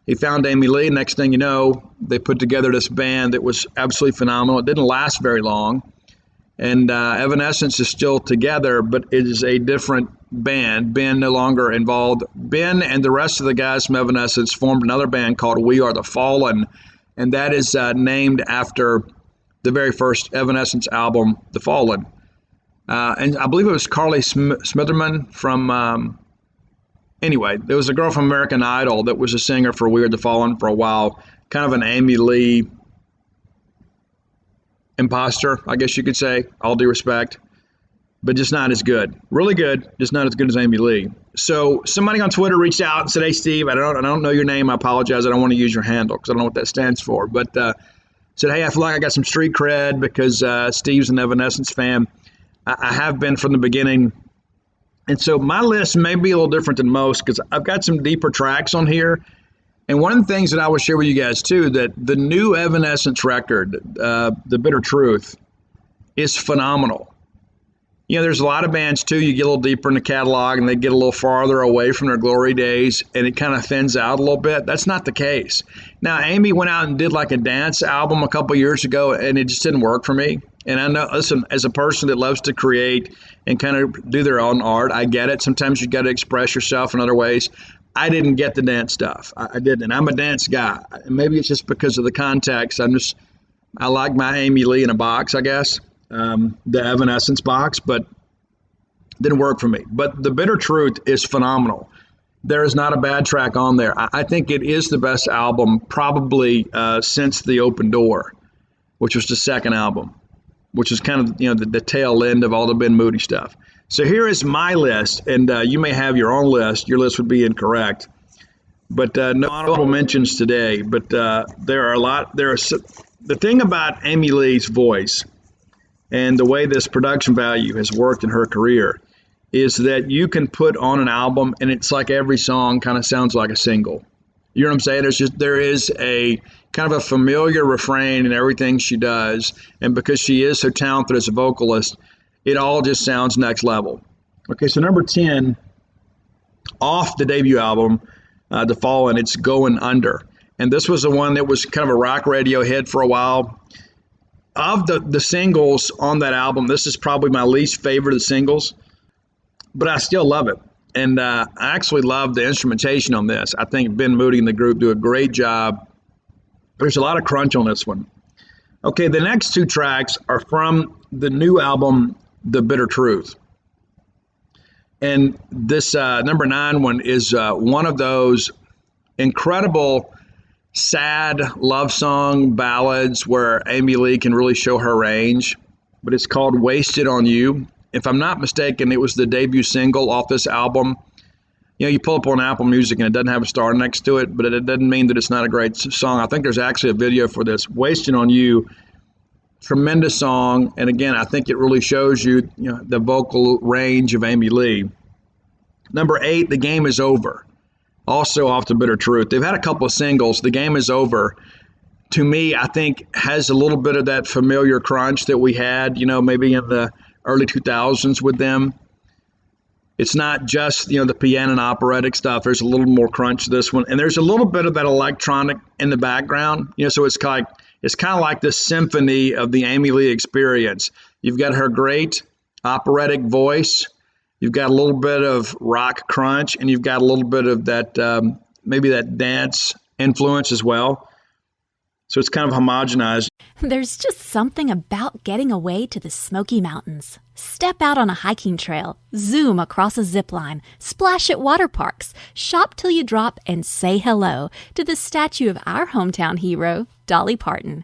he found Amy Lee. Next thing you know, they put together this band that was absolutely phenomenal. It didn't last very long. And Evanescence is still together, but it is a different band. Ben no longer involved. Ben and the rest of the guys from Evanescence formed another band called We Are the Fallen, and that is named after the very first Evanescence album, The Fallen. And I believe it was Carly Smitherman from, anyway, there was a girl from American Idol that was a singer for We Are the Fallen for a while, kind of an Amy Lee imposter, I guess you could say, all due respect, but just not as good. Really good, just not as good as Amy Lee. So somebody on Twitter reached out and said, hey, Steve, I don't know your name. I apologize. I don't want to use your handle because I don't know what that stands for. But said, hey, I feel like I got some street cred because Steve's an Evanescence fan. I have been from the beginning. And so my list may be a little different than most because I've got some deeper tracks on here. And one of the things that I will share with you guys, too, that the new Evanescence record, The Bitter Truth, is phenomenal. There's a lot of bands, too, you get a little deeper in the catalog and they get a little farther away from their glory days and it kind of thins out a little bit. That's not the case. Now, Amy went out and did like a dance album a couple years ago and it just didn't work for me. And I know, listen, as a person that loves to create and kind of do their own art, I get it. Sometimes you got to express yourself in other ways. I didn't get the dance stuff. I didn't. And I'm a dance guy. Maybe it's just because of the context. I like my Amy Lee in a box, I guess, the Evanescence box, but didn't work for me. But The Bitter Truth is phenomenal. There is not a bad track on there. I think it is the best album probably since The Open Door, which was the second album, which is kind of, the tail end of all the Ben Moody stuff. So here is my list, and you may have your own list. Your list would be incorrect, but no honorable mentions today. But there are a lot. The thing about Amy Lee's voice and the way this production value has worked in her career is that you can put on an album, and it's like every song kind of sounds like a single. You know what I'm saying? There is a kind of a familiar refrain in everything she does, and because she is so talented as a vocalist, it all just sounds next level. Okay, so number 10, off the debut album, The Fallen, it's Going Under. And this was the one that was kind of a rock radio hit for a while. Of the singles on that album, this is probably my least favorite of the singles. but I still love it. And I actually love the instrumentation on this. I think Ben Moody and the group do a great job. There's a lot of crunch on this one. Okay, the next two tracks are from the new album, The Bitter Truth. And this number 9 one is one of those incredible sad love song ballads where Amy Lee can really show her range, but it's called Wasted on You. If I'm not mistaken, it was the debut single off this album. You know, you pull up on Apple Music and it doesn't have a star next to it, but it doesn't mean that it's not a great song. I think there's actually a video for this. Wasted on You, tremendous song. And again, I think it really shows you, the vocal range of Amy Lee. Number 8, The Game Is Over. Also off The Bitter Truth. They've had a couple of singles. The Game Is Over, to me, I think has a little bit of that familiar crunch that we had, maybe in the early 2000s with them. It's not just, the piano and operatic stuff. There's a little more crunch to this one. And there's a little bit of that electronic in the background. So it's kind of like the symphony of the Amy Lee experience. You've got her great operatic voice. You've got a little bit of rock crunch, and you've got a little bit of that, maybe that dance influence as well. So it's kind of homogenized. There's just something about getting away to the Smoky Mountains. Step out on a hiking trail, zoom across a zip line, splash at water parks, shop till you drop, and say hello to the statue of our hometown hero, Dolly Parton.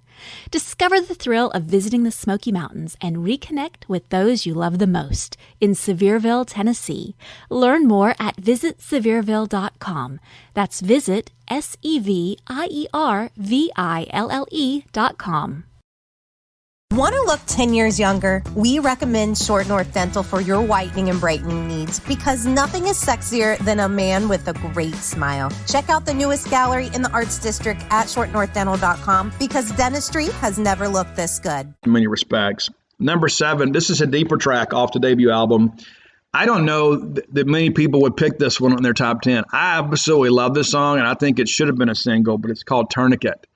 Discover the thrill of visiting the Smoky Mountains and reconnect with those you love the most in Sevierville, Tennessee. Learn more at visitsevierville.com. That's visit SEVIERVILLE.com. Want to look 10 years younger? We recommend Short North Dental for your whitening and brightening needs because nothing is sexier than a man with a great smile. Check out the newest gallery in the Arts District at shortnorthdental.com because dentistry has never looked this good. In many respects. Number 7, this is a deeper track off the debut album. I don't know that many people would pick this one on their top 10. I absolutely love this song, and I think it should have been a single, but it's called Tourniquet.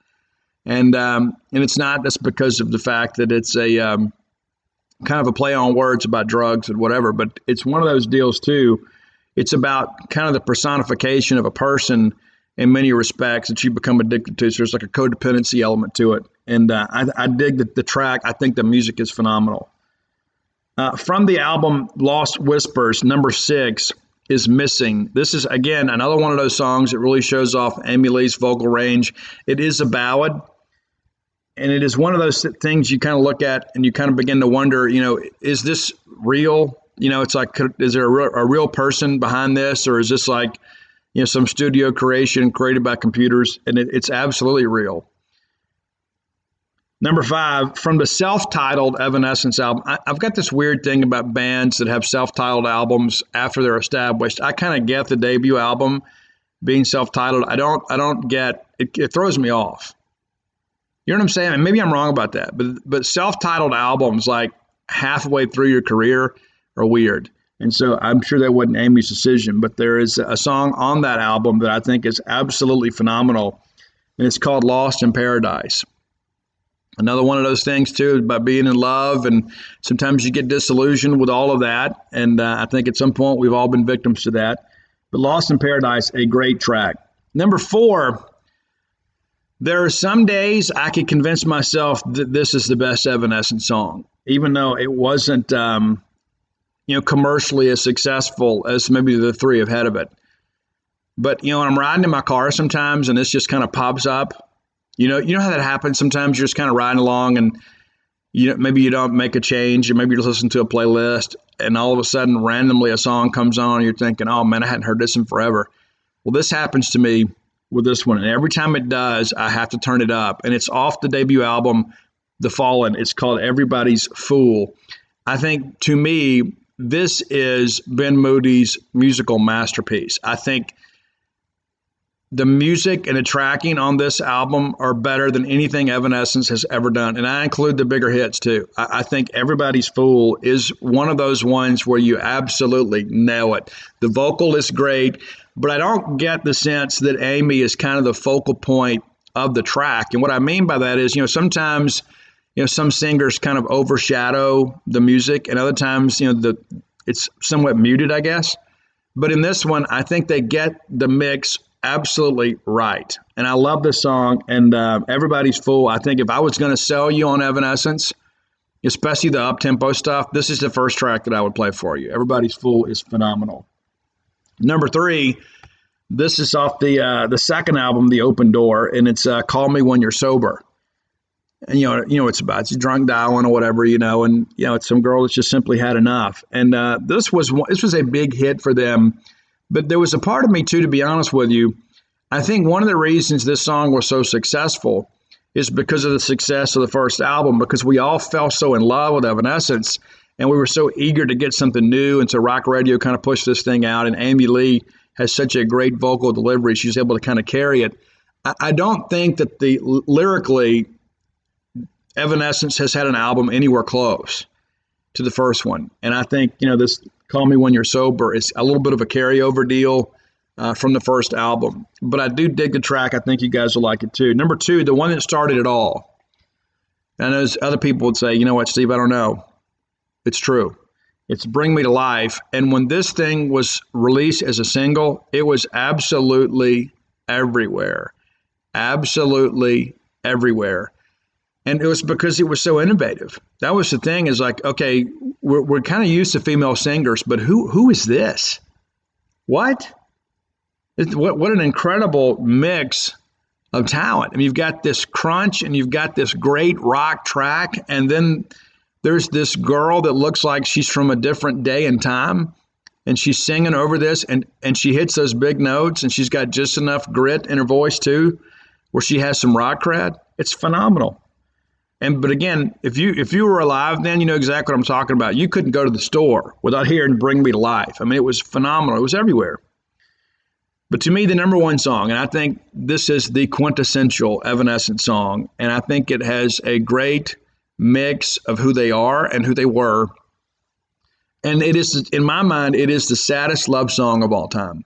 And it's not just because of the fact that it's a kind of a play on words about drugs and whatever, but it's one of those deals too. It's about kind of the personification of a person in many respects that you become addicted to. So there's like a codependency element to it. And I dig the track. I think the music is phenomenal. From the album Lost Whispers, number 6 is Missing. This is, again, another one of those songs that really shows off Amy Lee's vocal range. It is a ballad. And it is one of those things you kind of look at and you kind of begin to wonder, is this real? It's like, is there a real person behind this? Or is this like, some studio creation created by computers? And it's absolutely real. Number 5, from the self-titled Evanescence album. I've got this weird thing about bands that have self-titled albums after they're established. I kind of get the debut album being self-titled. I don't get it. It throws me off. You know what I'm saying? And maybe I'm wrong about that, but self-titled albums like halfway through your career are weird. And so I'm sure that wasn't Amy's decision, but there is a song on that album that I think is absolutely phenomenal, and it's called Lost in Paradise. Another one of those things, too, about being in love, and sometimes you get disillusioned with all of that, and I think at some point we've all been victims to that. But Lost in Paradise, a great track. Number 4, there are some days I could convince myself that this is the best Evanescence song, even though it wasn't, commercially as successful as maybe the 3 ahead of it. But, when I'm riding in my car sometimes and this just kind of pops up, you know how that happens? Sometimes you're just kind of riding along and, maybe you don't make a change or maybe you're listening to a playlist and all of a sudden randomly a song comes on and you're thinking, oh man, I hadn't heard this in forever. Well, this happens to me with this one. And every time it does, I have to turn it up. And it's off the debut album, The Fallen. It's called Everybody's Fool. I think, to me, this is Ben Moody's musical masterpiece. I think the music and the tracking on this album are better than anything Evanescence has ever done. And I include the bigger hits, too. I think Everybody's Fool is one of those ones where you absolutely nail it. The vocal is great. But I don't get the sense that Amy is kind of the focal point of the track. And what I mean by that is, sometimes, some singers kind of overshadow the music, and other times, the it's somewhat muted, I guess. But in this one, I think they get the mix absolutely right. And I love this song, and Everybody's Fool. I think if I was going to sell you on Evanescence, especially the up-tempo stuff, this is the first track that I would play for you. Everybody's Fool is phenomenal. Number 3, this is off the second album, The Open Door, and it's Call Me When You're Sober. And you know what it's about. It's drunk dialing or whatever, and it's some girl that's just simply had enough. And this was a big hit for them. But there was a part of me too, to be honest with you. I think one of the reasons this song was so successful is because of the success of the first album, because we all fell so in love with Evanescence, and we were so eager to get something new. And so rock radio kind of pushed this thing out, and Amy Lee has such a great vocal delivery. She's able to kind of carry it. I don't think that lyrically, Evanescence has had an album anywhere close to the first one. And I think, this Call Me When You're Sober is a little bit of a carryover deal from the first album. But I do dig the track. I think you guys will like it too. Number 2, the one that started it all. And as other people would say, you know what, Steve, I don't know. It's true. It's Bring Me to Life. And when this thing was released as a single, it was absolutely everywhere. Absolutely everywhere. And it was because it was so innovative. That was the thing, is like, okay, we're kind of used to female singers, but who is this? What an incredible mix of talent. I mean, you've got this crunch and you've got this great rock track, and then there's this girl that looks like she's from a different day and time, and she's singing over this, and she hits those big notes, and she's got just enough grit in her voice too, where she has some rock cred. It's phenomenal. But again, if you were alive then, you know exactly what I'm talking about. You couldn't go to the store without hearing Bring Me to Life. I mean, it was phenomenal. It was everywhere. But to me, the number 1 song, and I think this is the quintessential Evanescence song, and I think it has a great mix of who they are and who they were. And it is, in my mind, it is the saddest love song of all time.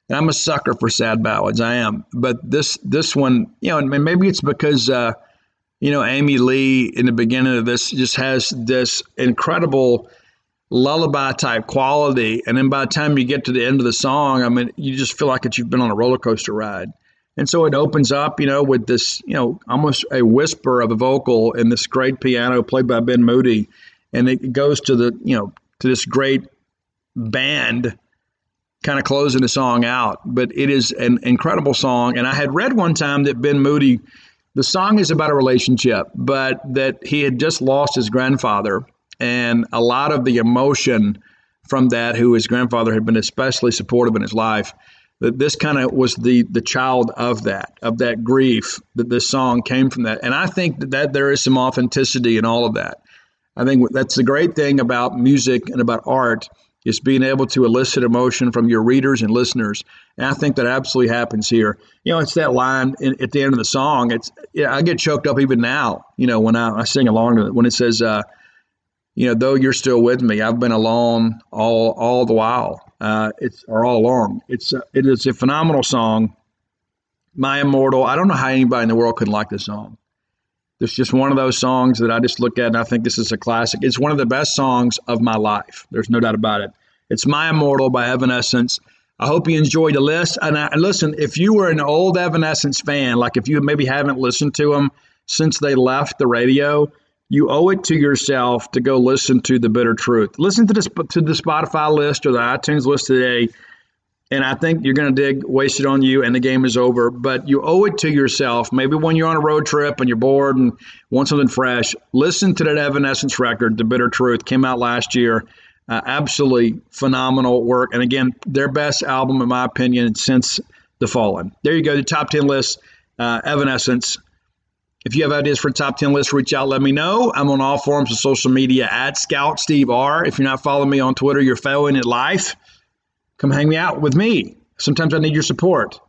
And I'm a sucker for sad ballads. I am. But this one, and maybe it's because Amy Lee in the beginning of this just has this incredible lullaby type quality. And then by the time you get to the end of the song, I mean, you just feel like you've been on a roller coaster ride. And so it opens up, with this, almost a whisper of a vocal and this great piano played by Ben Moody. And it goes to to this great band kind of closing the song out. But it is an incredible song. And I had read one time that Ben Moody, the song is about a relationship, but that he had just lost his grandfather, and a lot of the emotion from that, who his grandfather had been especially supportive in his life, that this kind of was the child of that grief, that this song came from that. And I think that there is some authenticity in all of that. I think that's the great thing about music and about art, is being able to elicit emotion from your readers and listeners. And I think that absolutely happens here. It's that line at the end of the song. I get choked up even now, when I sing along to it, when it says, though you're still with me, I've been alone all the while. All along. It is a phenomenal song. My Immortal. I don't know how anybody in the world could like this song. It's just one of those songs that I just look at and I think this is a classic. It's one of the best songs of my life. There's no doubt about it. It's My Immortal by Evanescence. I hope you enjoyed the list. And listen, if you were an old Evanescence fan, like if you maybe haven't listened to them since they left the radio, you owe it to yourself to go listen to The Bitter Truth. Listen to the Spotify list or the iTunes list today, and I think you're going to dig Wasted on You and The Game Is Over. But you owe it to yourself. Maybe when you're on a road trip and you're bored and want something fresh, listen to that Evanescence record, The Bitter Truth. Came out last year. Absolutely phenomenal work. And again, their best album, in my opinion, since The Fallen. There you go, the top 10 list, Evanescence. If you have ideas for a top 10 list, reach out, let me know. I'm on all forms of social media at Scout Steve R. If you're not following me on Twitter, you're failing at life. Come hang me out with me. Sometimes I need your support.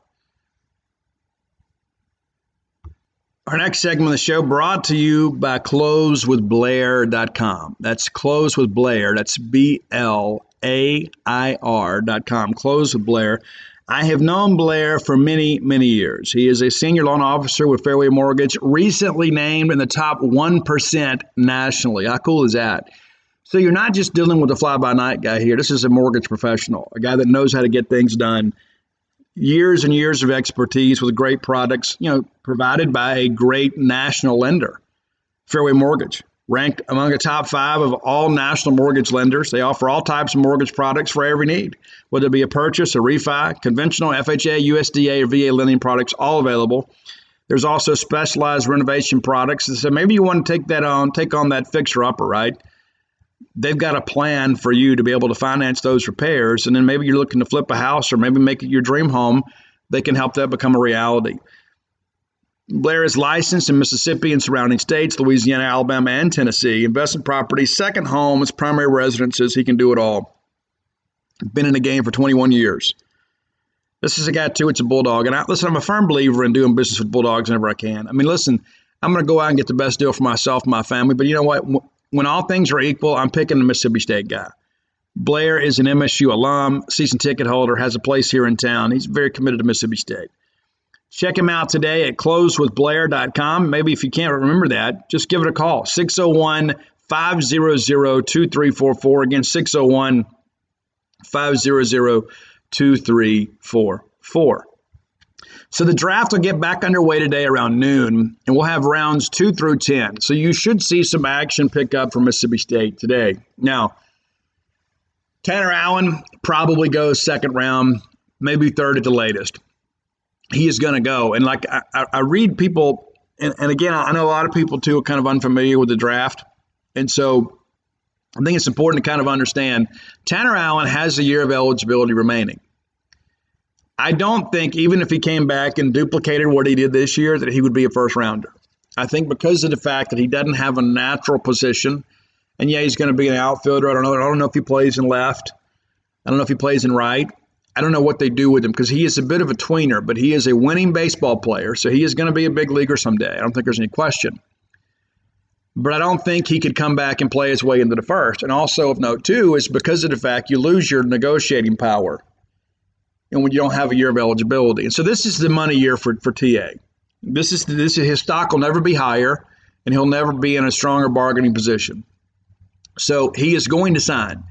Our next segment of the show brought to you by closewithblair.com. That's Close with Blair. That's BLAIR.com. Close with Blair. I have known Blair for many, many years. He is a senior loan officer with Fairway Mortgage, recently named in the top 1% nationally. How cool is that? So you're not just dealing with a fly-by-night guy here. This is a mortgage professional, a guy that knows how to get things done. Years and years of expertise with great products, provided by a great national lender, Fairway Mortgage, ranked among the top 5 of all national mortgage lenders. They offer all types of mortgage products for every need, whether it be a purchase, a refi, conventional, FHA, USDA, or VA lending products, all available. There's also specialized renovation products. So maybe you want to take on that fixer-upper, right? They've got a plan for you to be able to finance those repairs. And then maybe you're looking to flip a house or maybe make it your dream home. They can help that become a reality. Blair is licensed in Mississippi and surrounding states, Louisiana, Alabama, and Tennessee. Investment properties, second homes, primary residences. He can do it all. Been in the game for 21 years. This is a guy, too. It's a bulldog. And I'm a firm believer in doing business with bulldogs whenever I can. I mean, listen, I'm going to go out and get the best deal for myself and my family. But you know what? When all things are equal, I'm picking the Mississippi State guy. Blair is an MSU alum, season ticket holder, has a place here in town. He's very committed to Mississippi State. Check him out today at closewithblair.com. Maybe if you can't remember that, just give it a call. 601-500-2344. Again, 601-500-2344. So the draft will get back underway today around noon, and we'll have rounds 2 through 10. So you should see some action pick up from Mississippi State today. Now, Tanner Allen probably goes second round, maybe third at the latest. He is going to go. And like I read people, and again, I know a lot of people too are kind of unfamiliar with the draft. And so I think it's important to kind of understand Tanner Allen has a year of eligibility remaining. I don't think, even if he came back and duplicated what he did this year, that he would be a first rounder. I think because of the fact that he doesn't have a natural position, and yeah, he's going to be an outfielder. I don't know if he plays in left. I don't know if he plays in right. I don't know what they do with him because he is a bit of a tweener, but he is a winning baseball player, so he is going to be a big leaguer someday. I don't think there's any question. But I don't think he could come back and play his way into the first. And also of note, too, is because of the fact you lose your negotiating power and when you don't have a year of eligibility. And so this is the money year for TA. This is his stock will never be higher, and he'll never be in a stronger bargaining position. So he is going to sign.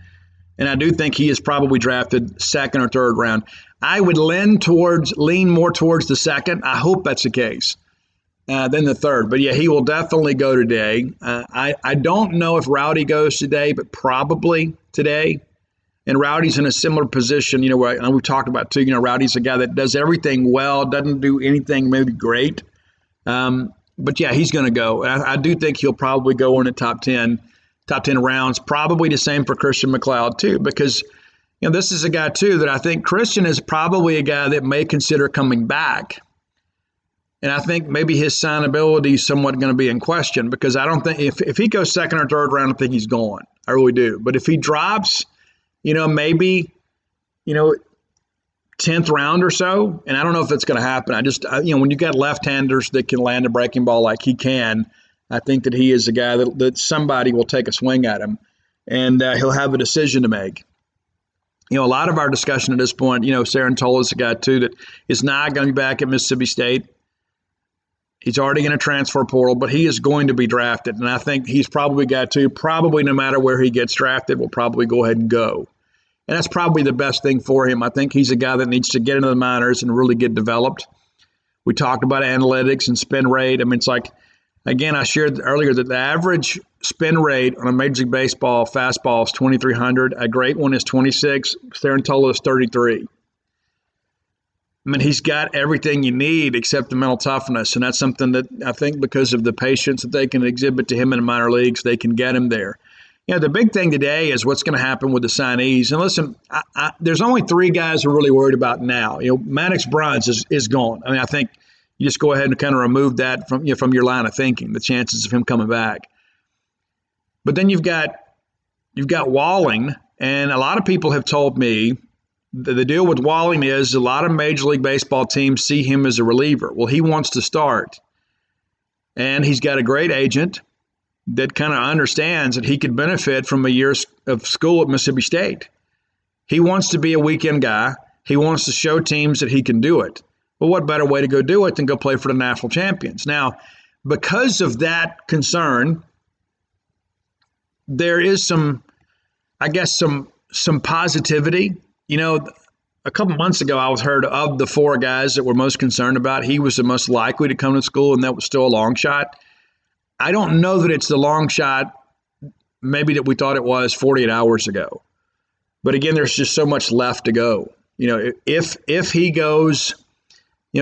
And I do think he is probably drafted second or third round. I would lean more towards the second. I hope that's the case than the third. But yeah, he will definitely go today. I don't know if Rowdy goes today, but probably today. And Rowdy's in a similar position, and we've talked about too, Rowdy's a guy that does everything well, doesn't do anything maybe great. But yeah, he's going to go. I do think he'll probably go in the top 10 rounds, probably the same for Christian McLeod too, because this is a guy too that I think Christian is probably a guy that may consider coming back. And I think maybe his signability is somewhat going to be in question because I don't think if he goes second or third round, I think he's gone. I really do. But if he drops, maybe, 10th round or so, and I don't know if it's going to happen. When you got left-handers that can land a breaking ball like he can, I think that he is a guy that somebody will take a swing at him, and he'll have a decision to make. A lot of our discussion at this point, Sarantola is a guy, too, that is not going to be back at Mississippi State. He's already in a transfer portal, but he is going to be drafted, and I think he's probably a guy, too, probably no matter where he gets drafted, will probably go ahead and go. And that's probably the best thing for him. I think he's a guy that needs to get into the minors and really get developed. We talked about analytics and spin rate. I mean, it's like, again, I shared earlier that the average spin rate on a Major League Baseball fastball is 2,300. A great one is 26. Sarantola is 33. I mean, he's got everything you need except the mental toughness, and that's something that I think because of the patience that they can exhibit to him in the minor leagues, they can get him there. The big thing today is what's going to happen with the signees. And listen, there's only 3 guys we're really worried about now. Maddux Bruns is gone. I mean, I think you just go ahead and kind of remove that from your line of thinking, the chances of him coming back. But then you've got Walling, and a lot of people have told me that the deal with Walling is a lot of Major League Baseball teams see him as a reliever. Well, he wants to start, and he's got a great agent that kind of understands that he could benefit from a year of school at Mississippi State. He wants to be a weekend guy. He wants to show teams that he can do it. Well, what better way to go do it than go play for the national champions? Now, because of that concern, there is some I guess some positivity. A couple months ago, I was heard of the 4 guys that we're most concerned about, he was the most likely to come to school, and that was still a long shot. I don't know that it's the long shot maybe that we thought it was 48 hours ago. But again, there's just so much left to go. If he goes,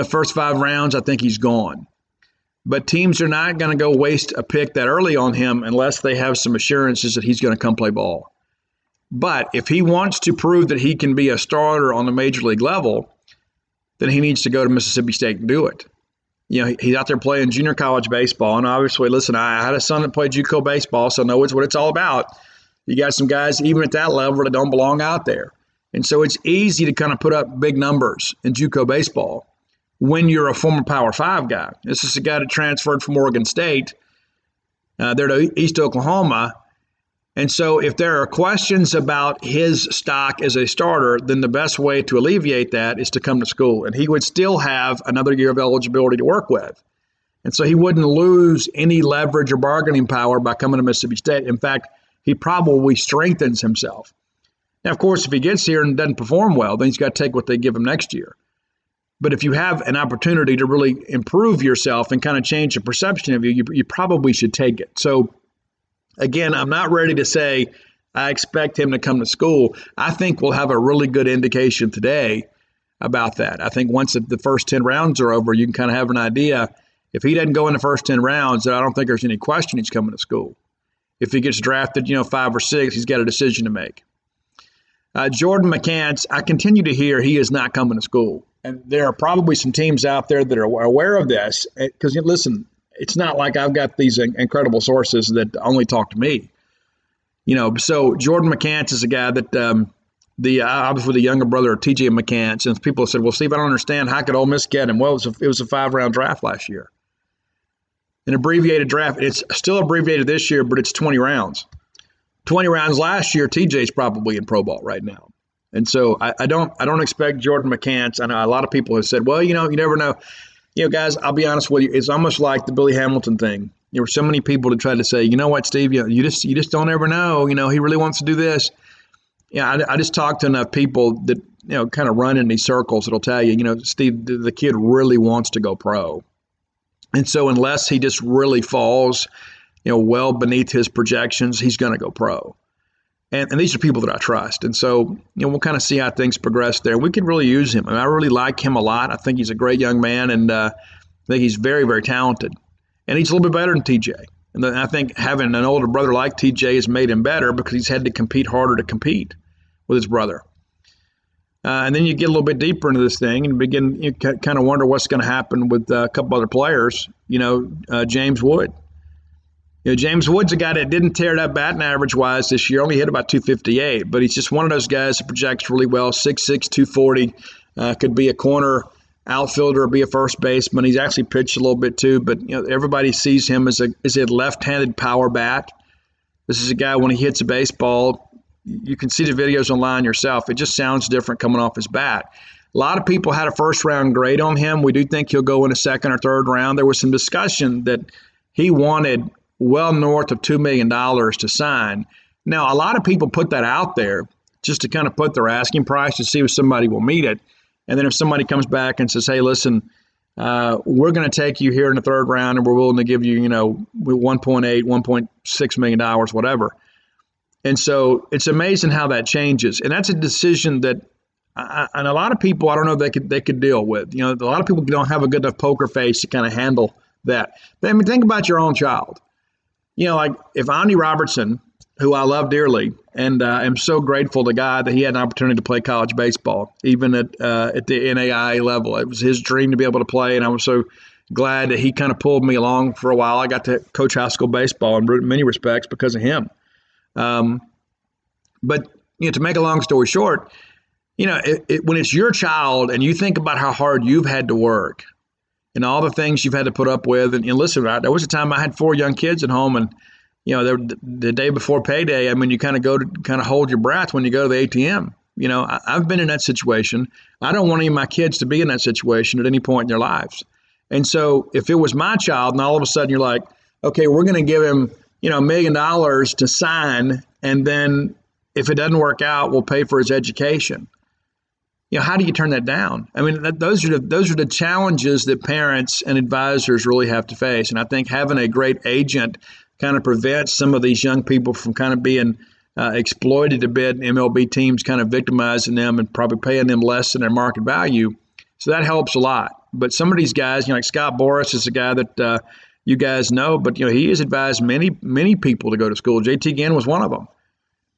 first 5 rounds, I think he's gone. But teams are not going to go waste a pick that early on him unless they have some assurances that he's going to come play ball. But if he wants to prove that he can be a starter on the major league level, then he needs to go to Mississippi State and do it. He's out there playing junior college baseball. And obviously, listen, I had a son that played JUCO baseball, so I know what it's all about. You got some guys, even at that level, that don't belong out there. And so it's easy to kind of put up big numbers in JUCO baseball when you're a former Power 5 guy. This is a guy that transferred from Oregon State. They're to East Oklahoma. And so if there are questions about his stock as a starter, then the best way to alleviate that is to come to school. And he would still have another year of eligibility to work with. And so he wouldn't lose any leverage or bargaining power by coming to Mississippi State. In fact, he probably strengthens himself. Now, of course, if he gets here and doesn't perform well, then he's got to take what they give him next year. But if you have an opportunity to really improve yourself and kind of change the perception of you, you probably should take it. So, again, I'm not ready to say I expect him to come to school. I think we'll have a really good indication today about that. I think once the first 10 rounds are over, you can kind of have an idea. If he doesn't go in the first 10 rounds, then I don't think there's any question he's coming to school. If he gets drafted, 5 or 6, he's got a decision to make. Jordan Mccants, I continue to hear he is not coming to school. And there are probably some teams out there that are aware of this. Because, listen, it's not like I've got these incredible sources that only talk to me. So Jordan Mccants is a guy that obviously the younger brother of TJ Mccants. And people have said, well, Steve, I don't understand. How could Ole Miss get him? Well, it was a 5-round draft last year. An abbreviated draft. It's still abbreviated this year, but it's 20 rounds. 20 rounds last year, TJ's probably in pro ball right now. And so I don't expect Jordan Mccants. I know a lot of people have said, well, you never know. Guys, I'll be honest with you. It's almost like the Billy Hamilton thing. There were so many people to try to say, you know what, Steve, you just don't ever know. He really wants to do this. I just talked to enough people that, kind of run in these circles that'll tell you, Steve, the kid really wants to go pro. And so unless he just really falls, well beneath his projections, he's going to go pro. And these are people that I trust. And so, we'll kind of see how things progress there. We could really use him. I really like him a lot. I think he's a great young man, and I think he's very, very talented. And he's a little bit better than TJ. And I think having an older brother like TJ has made him better because he's had to compete harder to compete with his brother. And then you get a little bit deeper into this thing and begin, you kind of wonder what's going to happen with a couple other players. James Wood. James Wood's a guy that didn't tear it up batting average-wise this year, only hit about 258, but he's just one of those guys that projects really well, 6'6", 240, could be a corner outfielder or be a first baseman. He's actually pitched a little bit too, but everybody sees him as a left-handed power bat. This is a guy, when he hits a baseball, you can see the videos online yourself. It just sounds different coming off his bat. A lot of people had a first-round grade on him. We do think he'll go in a second or third round. There was some discussion that he wanted well north of $2 million to sign. Now, a lot of people put that out there just to kind of put their asking price to see if somebody will meet it. And then if somebody comes back and says, hey, listen, we're going to take you here in the third round and we're willing to give you, $1.8, $1.6 million, whatever. And so it's amazing how that changes. And that's a decision that and a lot of people, I don't know if they could deal with. A lot of people don't have a good enough poker face to kind of handle that. But think about your own child. Like if Andy Robertson, who I love dearly, and am so grateful to God that he had an opportunity to play college baseball, even at the NAIA level. It was his dream to be able to play, and I was so glad that he kind of pulled me along for a while. I got to coach high school baseball in many respects because of him. But to make a long story short, when it's your child and you think about how hard you've had to work and all the things you've had to put up with. And listen, there was a time I had 4 young kids at home, and the day before payday, you kind of hold your breath when you go to the ATM. I've been in that situation. I don't want any of my kids to be in that situation at any point in their lives. And so if it was my child and all of a sudden you're like, okay, we're going to give him, $1 million to sign, and then if it doesn't work out, we'll pay for his education. How do you turn that down? I mean, those are the challenges that parents and advisors really have to face. And I think having a great agent kind of prevents some of these young people from kind of being exploited a bit, and MLB teams kind of victimizing them and probably paying them less than their market value. So that helps a lot. But some of these guys, like Scott Boras is a guy that you guys know, but he has advised many people to go to school. JT Ginn was one of them.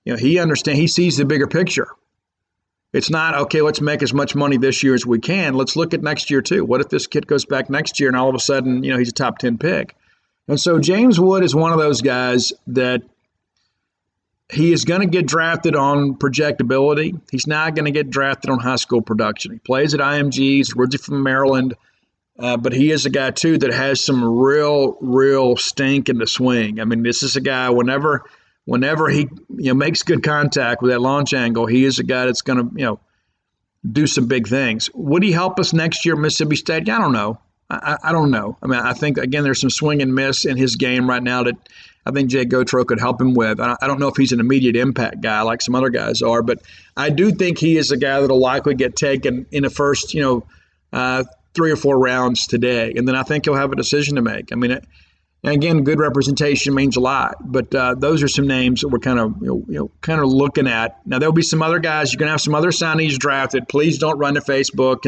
He sees the bigger picture. It's not, okay, let's make as much money this year as we can. Let's look at next year too. What if this kid goes back next year and all of a sudden, he's a top 10 pick? And so James Wood is one of those guys that he is going to get drafted on projectability. He's not going to get drafted on high school production. He plays at IMG. He's originally from Maryland. But he is a guy, too, that has some real stink in the swing. I mean, this is a guy, whenever he makes good contact with that launch angle, he is a guy that's going to, do some big things. Would he help us next year at Mississippi State? I don't know. I don't know. I mean, I think, again, there's some swing and miss in his game right now that I think Jay Gautreaux could help him with. I don't know if he's an immediate impact guy like some other guys are, but I do think he is a guy that will likely get taken in the first, 3 or 4 rounds today. And then I think he'll have a decision to make. I mean, and again, good representation means a lot, but those are some names that we're kind of looking at. Now there'll be some other guys. You're going to have some other signees drafted. Please don't run to Facebook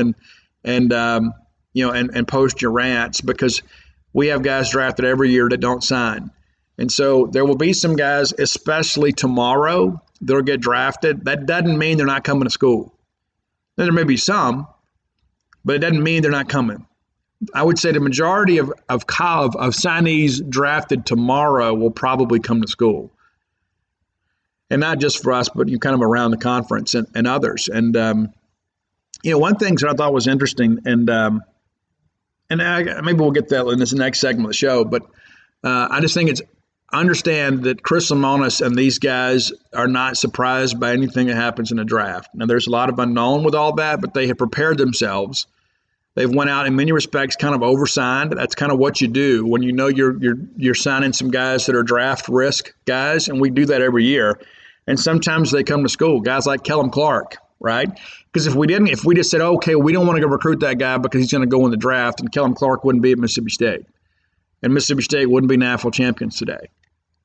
and post your rants, because we have guys drafted every year that don't sign. And so there will be some guys, especially tomorrow, that'll get drafted. That doesn't mean they're not coming to school. There may be some, but it doesn't mean they're not coming. I would say the majority of signees drafted tomorrow will probably come to school. And not just for us, but kind of around the conference and others. And, one thing that I thought was interesting, and maybe we'll get that in this next segment of the show, but I just think understand that Chris Lemonis and these guys are not surprised by anything that happens in the draft. Now, there's a lot of unknown with all that, but they have prepared themselves. They've went out in many respects kind of oversigned. That's kind of what you do when you're signing some guys that are draft risk guys, and we do that every year. And sometimes they come to school, guys like Kellum Clark, right? Because if we just said, okay, we don't want to go recruit that guy because he's going to go in the draft, and Kellum Clark wouldn't be at Mississippi State. And Mississippi State wouldn't be national champions today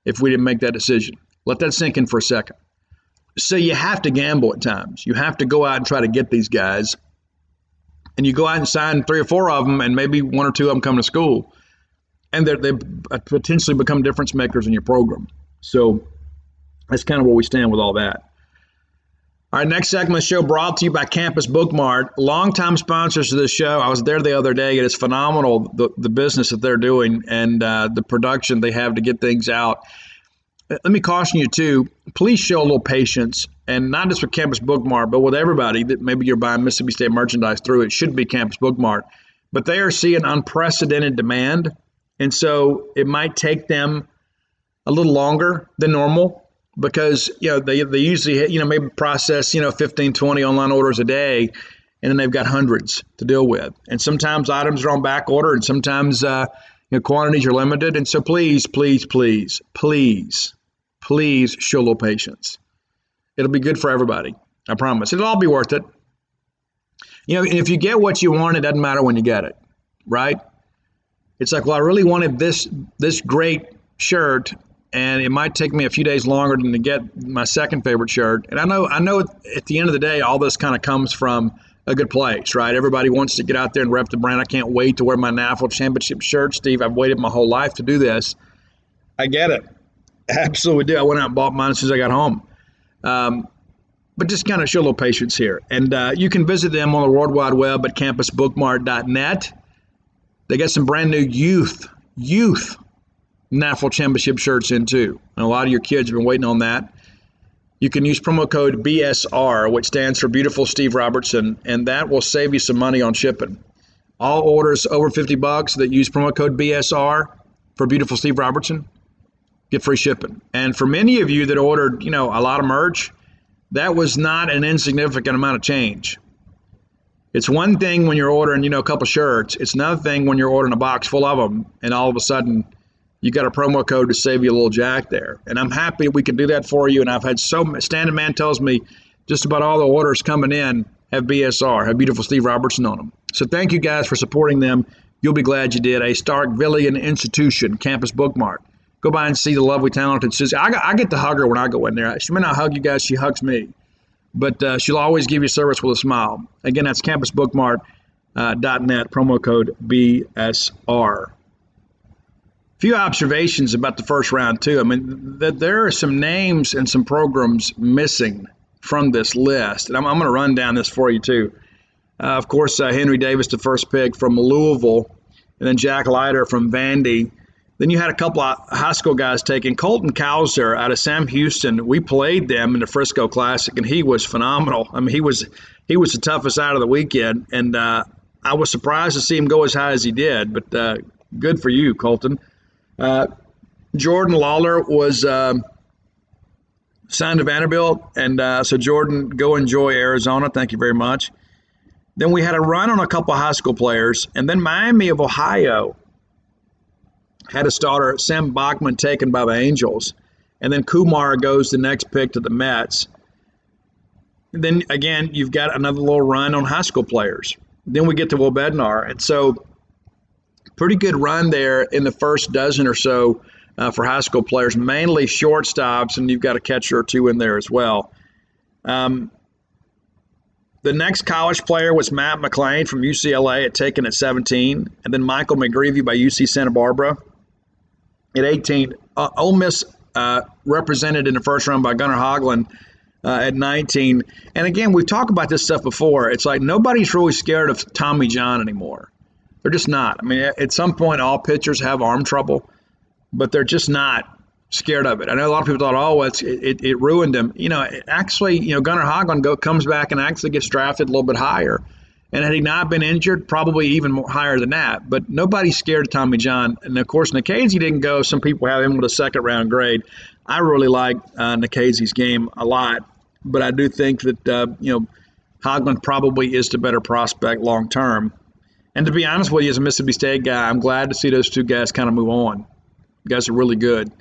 if we didn't make that decision. Let that sink in for a second. So you have to gamble at times. You have to go out and try to get these guys. And you go out and sign 3 or 4 of them, and maybe 1 or 2 of them come to school. And they potentially become difference makers in your program. So that's kind of where we stand with all that. All right, next segment of the show brought to you by Campus Bookmart, longtime sponsors of this show. I was there the other day. It is phenomenal, the business that they're doing and the production they have to get things out. Let me caution you, too, please show a little patience, and not just with Campus Bookmart, but with everybody that maybe you're buying Mississippi State merchandise through. It should be Campus Bookmart. But they are seeing unprecedented demand, and so it might take them a little longer than normal. Because, they usually, maybe process, 15, 20 online orders a day, and then they've got hundreds to deal with. And sometimes items are on back order, and sometimes, quantities are limited. And so please show a little patience. It'll be good for everybody. I promise. It'll all be worth it. And if you get what you want, it doesn't matter when you get it, right? It's like, well, I really wanted this great shirt, and it might take me a few days longer than to get my second favorite shirt. And I know at the end of the day, all this kind of comes from a good place, right? Everybody wants to get out there and rep the brand. I can't wait to wear my national championship shirt, Steve. I've waited my whole life to do this. I get it. Absolutely do. I went out and bought mine as soon as I got home. But just kind of show a little patience here. And you can visit them on the World Wide Web at campusbookmart.net. They got some brand new youth national championship shirts in too. And a lot of your kids have been waiting on that. You can use promo code BSR, which stands for Beautiful Steve Robertson, and that will save you some money on shipping. All orders over $50 that use promo code BSR for Beautiful Steve Robertson get free shipping. And for many of you that ordered, a lot of merch, that was not an insignificant amount of change. It's one thing when you're ordering, a couple shirts. It's another thing when you're ordering a box full of them, and all of a sudden, you got a promo code to save you a little jack there. And I'm happy we can do that for you. And I've had Standing Man tells me just about all the orders coming in have BSR, have Beautiful Steve Robertson on them. So thank you guys for supporting them. You'll be glad you did. A Starkvillian institution, campus bookmark. Go by and see the lovely, talented Susie. I get to hug her when I go in there. She may not hug you guys, she hugs me. But she'll always give you service with a smile. Again, that's campusbookmark.net, promo code BSR. Few observations about the first round, too. I mean, there are some names and some programs missing from this list. And I'm going to run down this for you, too. Of course, Henry Davis, the first pick from Louisville, and then Jack Leiter from Vandy. Then you had a couple of high school guys taken. Colton Cowser out of Sam Houston. We played them in the Frisco Classic, and he was phenomenal. I mean, he was the toughest out of the weekend, and I was surprised to see him go as high as he did. But good for you, Colton. Jordan Lawler was signed to Vanderbilt, and so Jordan, go enjoy Arizona. Thank you very much. Then we had a run on a couple of high school players, and then Miami of Ohio had a starter, Sam Bachman, taken by the Angels, and then Kumar goes the next pick to the Mets. And then again, you've got another little run on high school players. Then we get to Will Bednar, and so pretty good run there in the first dozen or so for high school players, mainly shortstops, and you've got a catcher or two in there as well. The next college player was Matt Mclean from UCLA taken at 17, and then Michael Mcgreevey by UC Santa Barbara at 18. Ole Miss represented in the first round by Gunnar Hoagland at 19. And again, we've talked about this stuff before. It's like nobody's really scared of Tommy John anymore. They're just not. I mean, at some point, all pitchers have arm trouble, but they're just not scared of it. I know a lot of people thought, oh, it ruined him. Actually, Gunnar Hoagland comes back and actually gets drafted a little bit higher. And had he not been injured, probably even more higher than that. But nobody's scared of Tommy John. And, of course, Nikhazy didn't go. Some people have him with a second-round grade. I really like Nikhazy's game a lot. But I do think that, Hoagland probably is the better prospect long-term. And to be honest with you, as a Mississippi State guy, I'm glad to see those two guys kind of move on. You guys are really good.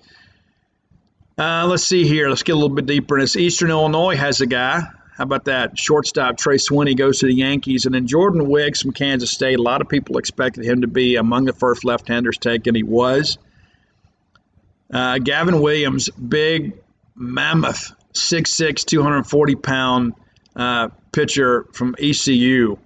Let's see here. Let's get a little bit deeper in this. Eastern Illinois has a guy. How about that? Shortstop Trey Swinney goes to the Yankees. And then Jordan Wiggs from Kansas State. A lot of people expected him to be among the first left-handers taken. He was. Gavin Williams, big mammoth, 6'6", 240-pound pitcher from ECU.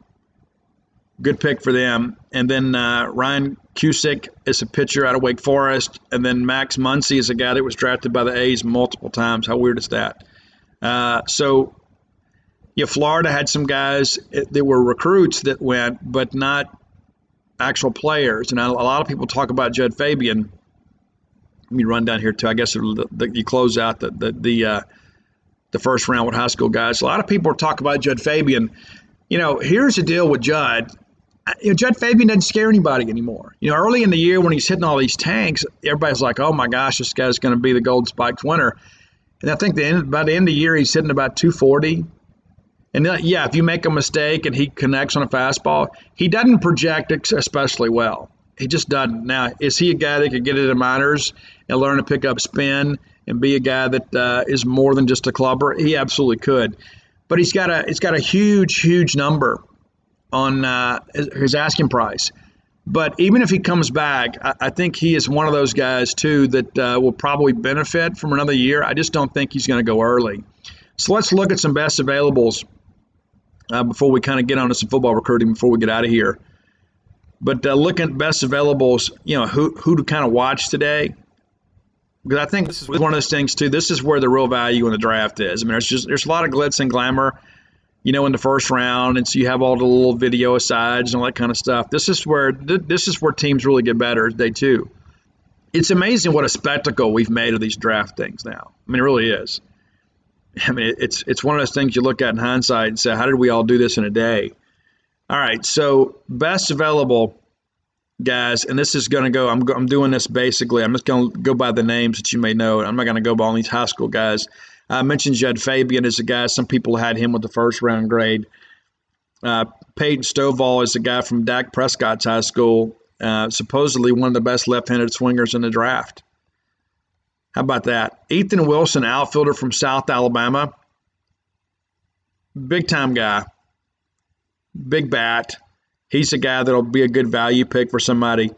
Good pick for them. And then Ryan Cusick is a pitcher out of Wake Forest. And then Max Muncy is a guy that was drafted by the A's multiple times. How weird is that? Florida had some guys that were recruits that went, but not actual players. And a lot of people talk about Judd Fabian. Let me run down here too. I guess you close out the first round with high school guys. A lot of people talk about Judd Fabian. Here's the deal with Judd. Judd Fabian doesn't scare anybody anymore. Early in the year when he's hitting all these tanks, everybody's like, oh my gosh, this guy's going to be the Golden Spikes winner. And I think by the end of the year, he's hitting about 240. And if you make a mistake and he connects on a fastball, he doesn't project especially well. He just doesn't. Now, is he a guy that could get into the minors and learn to pick up spin and be a guy that is more than just a clubber? He absolutely could. But he's got a huge number on his asking price. But even if he comes back, I think he is one of those guys, too, that will probably benefit from another year. I just don't think he's going to go early. So let's look at some best availables before we kind of get on to some football recruiting before we get out of here. But looking at best availables, who to kind of watch today. Because I think this is one of those things, too. This is where the real value in the draft is. I mean, there's a lot of glitz and glamour, in the first round. And so you have all the little video asides and all that kind of stuff. This is where teams really get better day two. It's amazing what a spectacle we've made of these draft things now. I mean, it really is. I mean, it's one of those things you look at in hindsight and say, how did we all do this in a day? All right, so best available guys, and this is going to go, I'm doing this basically, I'm just going to go by the names that you may know. I'm not going to go by all these high school guys. I mentioned Judd Fabian as a guy. Some people had him with the first round grade. Peyton Stovall is a guy from Dak Prescott's high school. supposedly one of the best left-handed swingers in the draft. How about that? Ethan Wilson, outfielder from South Alabama. Big-time guy. Big bat. He's a guy that'll be a good value pick for somebody.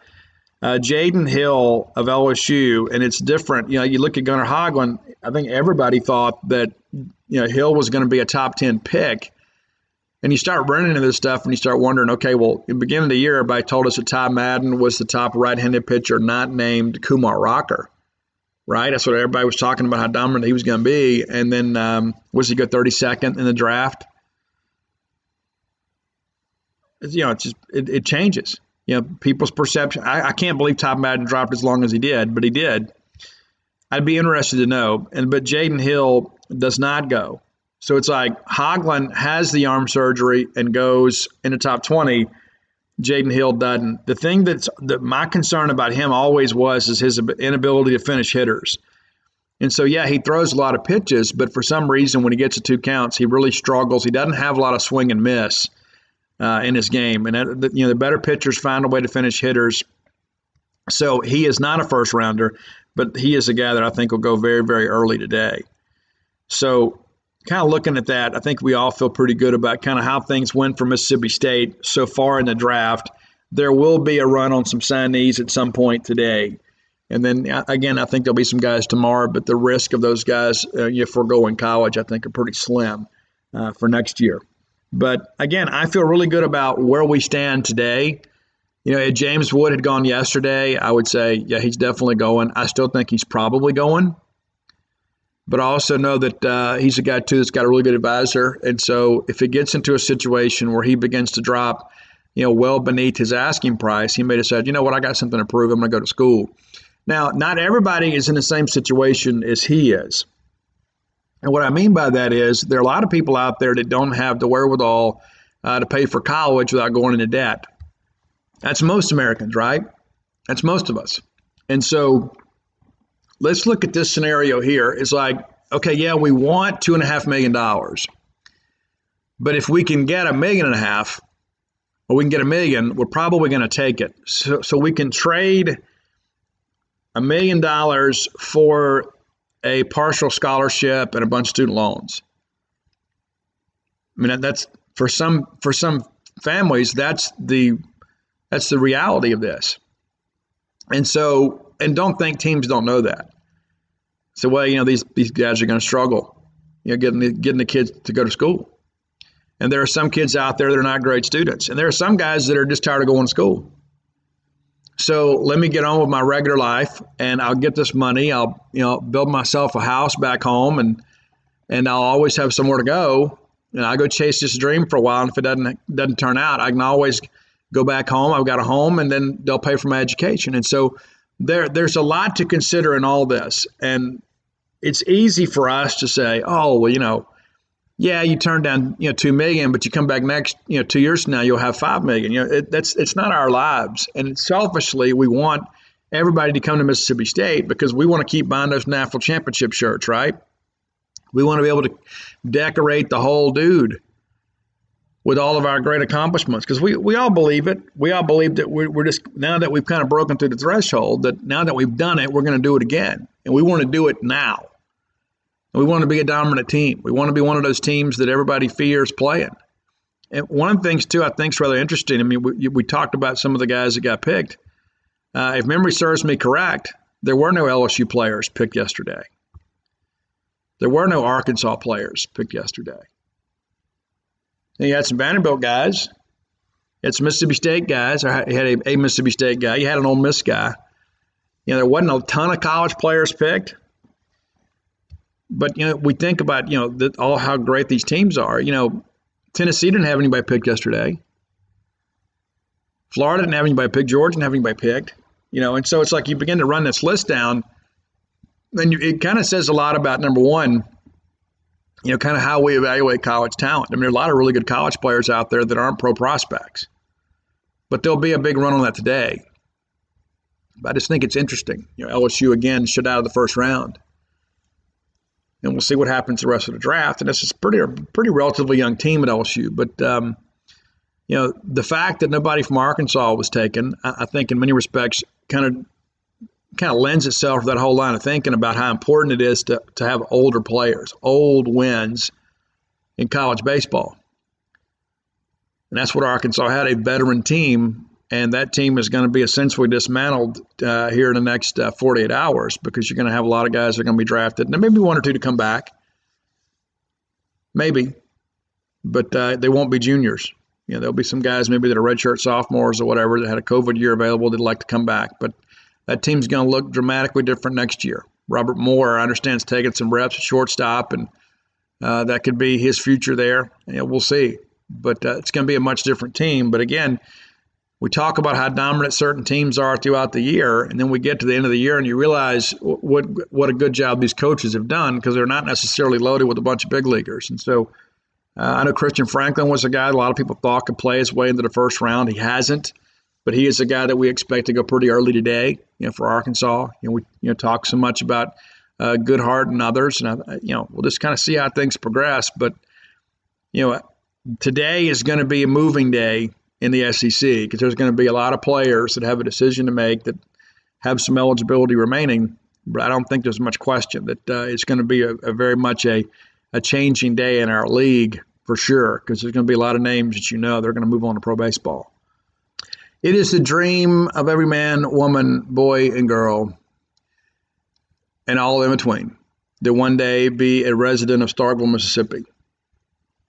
Jaden Hill of LSU, and it's different. You look at Gunnar Hoglund, I think everybody thought that Hill was going to be a top 10 pick. And you start running into this stuff and you start wondering, okay, well, in the beginning of the year, everybody told us that Ty Madden was the top right-handed pitcher not named Kumar Rocker, right? That's what everybody was talking about, how dominant he was going to be. And then was he go 32nd in the draft? It changes. People's perception. I can't believe Ty Madden dropped as long as he did, but he did. I'd be interested to know. But Jaden Hill does not go. So it's like Hoglund has the arm surgery and goes in the top 20. Jaden Hill doesn't. The thing that my concern about him always is his inability to finish hitters. And so, yeah, he throws a lot of pitches, but for some reason when he gets to 2 counts, he really struggles. He doesn't have a lot of swing and miss in his game. And, the better pitchers find a way to finish hitters. So he is not a first rounder, but he is a guy that I think will go very, very early today. So kind of looking at that, I think we all feel pretty good about kind of how things went for Mississippi State so far in the draft. There will be a run on some signees at some point today. And then, again, I think there'll be some guys tomorrow, but the risk of those guys foregoing college, I think, are pretty slim for next year. But, again, I feel really good about where we stand today. If James Wood had gone yesterday, I would say, yeah, he's definitely going. I still think he's probably going. But I also know that he's a guy, too, that's got a really good advisor. And so if it gets into a situation where he begins to drop, well beneath his asking price, he may decide, you know what, I got something to prove. I'm going to go to school. Now, not everybody is in the same situation as he is. And what I mean by that is there are a lot of people out there that don't have the wherewithal to pay for college without going into debt. That's most Americans, right? That's most of us. And so let's look at this scenario here. It's like, okay, yeah, we want $2.5 million. But if we can get $1.5 million, or we can get $1 million, we're probably going to take it. So we can trade $1 million for a partial scholarship and a bunch of student loans. I mean, that's for some families, that's the reality of this. And don't think teams don't know that. So, well, these guys are going to struggle, getting the kids to go to school. And there are some kids out there that are not great students. And there are some guys that are just tired of going to school. So let me get on with my regular life, and I'll get this money. I'll, build myself a house back home, and I'll always have somewhere to go. And I'll go chase this dream for a while. And if it doesn't turn out, I can always go back home. I've got a home, and then they'll pay for my education. And so there's a lot to consider in all this. And it's easy for us to say, oh, well, yeah, you turn down, $2 million, but you come back next, 2 years from now, you'll have $5 million. It's not our lives. And selfishly, we want everybody to come to Mississippi State because we want to keep buying those national championship shirts, right? We want to be able to decorate the whole dude with all of our great accomplishments because we all believe it. We all believe that we're just, now that we've kind of broken through the threshold, that now that we've done it, we're going to do it again. And we want to do it now. We want to be a dominant team. We want to be one of those teams that everybody fears playing. And one of the things, too, I think is rather interesting. I mean, we talked about some of the guys that got picked. If memory serves me correct, there were no LSU players picked yesterday. There were no Arkansas players picked yesterday. And you had some Vanderbilt guys. You had some Mississippi State guys. You had a Mississippi State guy. You had an Ole Miss guy. There wasn't a ton of college players picked. But, we think about, all how great these teams are. Tennessee didn't have anybody picked yesterday. Florida didn't have anybody picked. Georgia didn't have anybody picked. And so it's like you begin to run this list down, then it kind of says a lot about, number one, kind of how we evaluate college talent. I mean, there are a lot of really good college players out there that aren't pro prospects. But there'll be a big run on that today. But I just think it's interesting. LSU, again, shut out of the first round. And we'll see what happens the rest of the draft. And this is pretty relatively young team at LSU. But, The fact that nobody from Arkansas was taken, I think in many respects kind of lends itself to that whole line of thinking about how important it is to have older players, old wins in college baseball. And that's what Arkansas had, a veteran team, and that team is going to be essentially dismantled here in the next 48 hours because you're going to have a lot of guys that are going to be drafted. And maybe one or two to come back. Maybe. But they won't be juniors. There'll be some guys maybe that are redshirt sophomores or whatever that had a COVID year available that'd like to come back. But that team's going to look dramatically different next year. Robert Moore, I understand, is taking some reps at shortstop, and that could be his future there. We'll see. But it's going to be a much different team. But again, we talk about how dominant certain teams are throughout the year, and then we get to the end of the year and you realize what a good job these coaches have done because they're not necessarily loaded with a bunch of big leaguers. And so I know Christian Franklin was a guy a lot of people thought could play his way into the first round. He hasn't, but he is a guy that we expect to go pretty early today, for Arkansas. We talk so much about Goodhart and others, and we'll just kind of see how things progress. But today is going to be a moving day in the SEC because there's going to be a lot of players that have a decision to make that have some eligibility remaining. But I don't think there's much question that it's going to be a very much a changing day in our league for sure, because there's going to be a lot of names that they're going to move on to pro baseball. It is the dream of every man, woman, boy, and girl, and all in between, to one day be a resident of Starkville, Mississippi.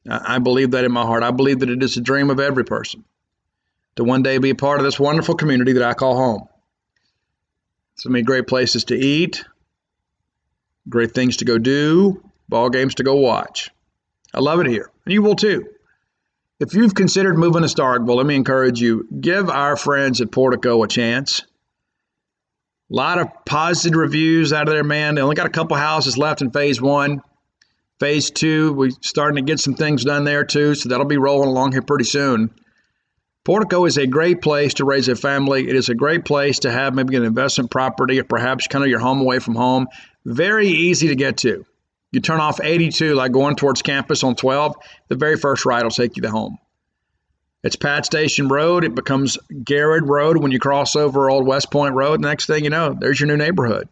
I believe that in my heart. I believe that it is the dream of every person to one day be a part of this wonderful community that I call home. So many great places to eat, great things to go do, ball games to go watch. I love it here, and you will too. If you've considered moving to Starkville, let me encourage you, give our friends at Portico a chance. A lot of positive reviews out of there, man. They only got a couple houses left in phase 1. Phase 2, we're starting to get some things done there too, so that'll be rolling along here pretty soon. Portico is a great place to raise a family. It is a great place to have maybe an investment property or perhaps kind of your home away from home. Very easy to get to. You turn off 82, like going towards campus on 12, the very first right will take you to home. It's Pat Station Road. It becomes Garrett Road when you cross over Old West Point Road. Next thing you know, there's your new neighborhood.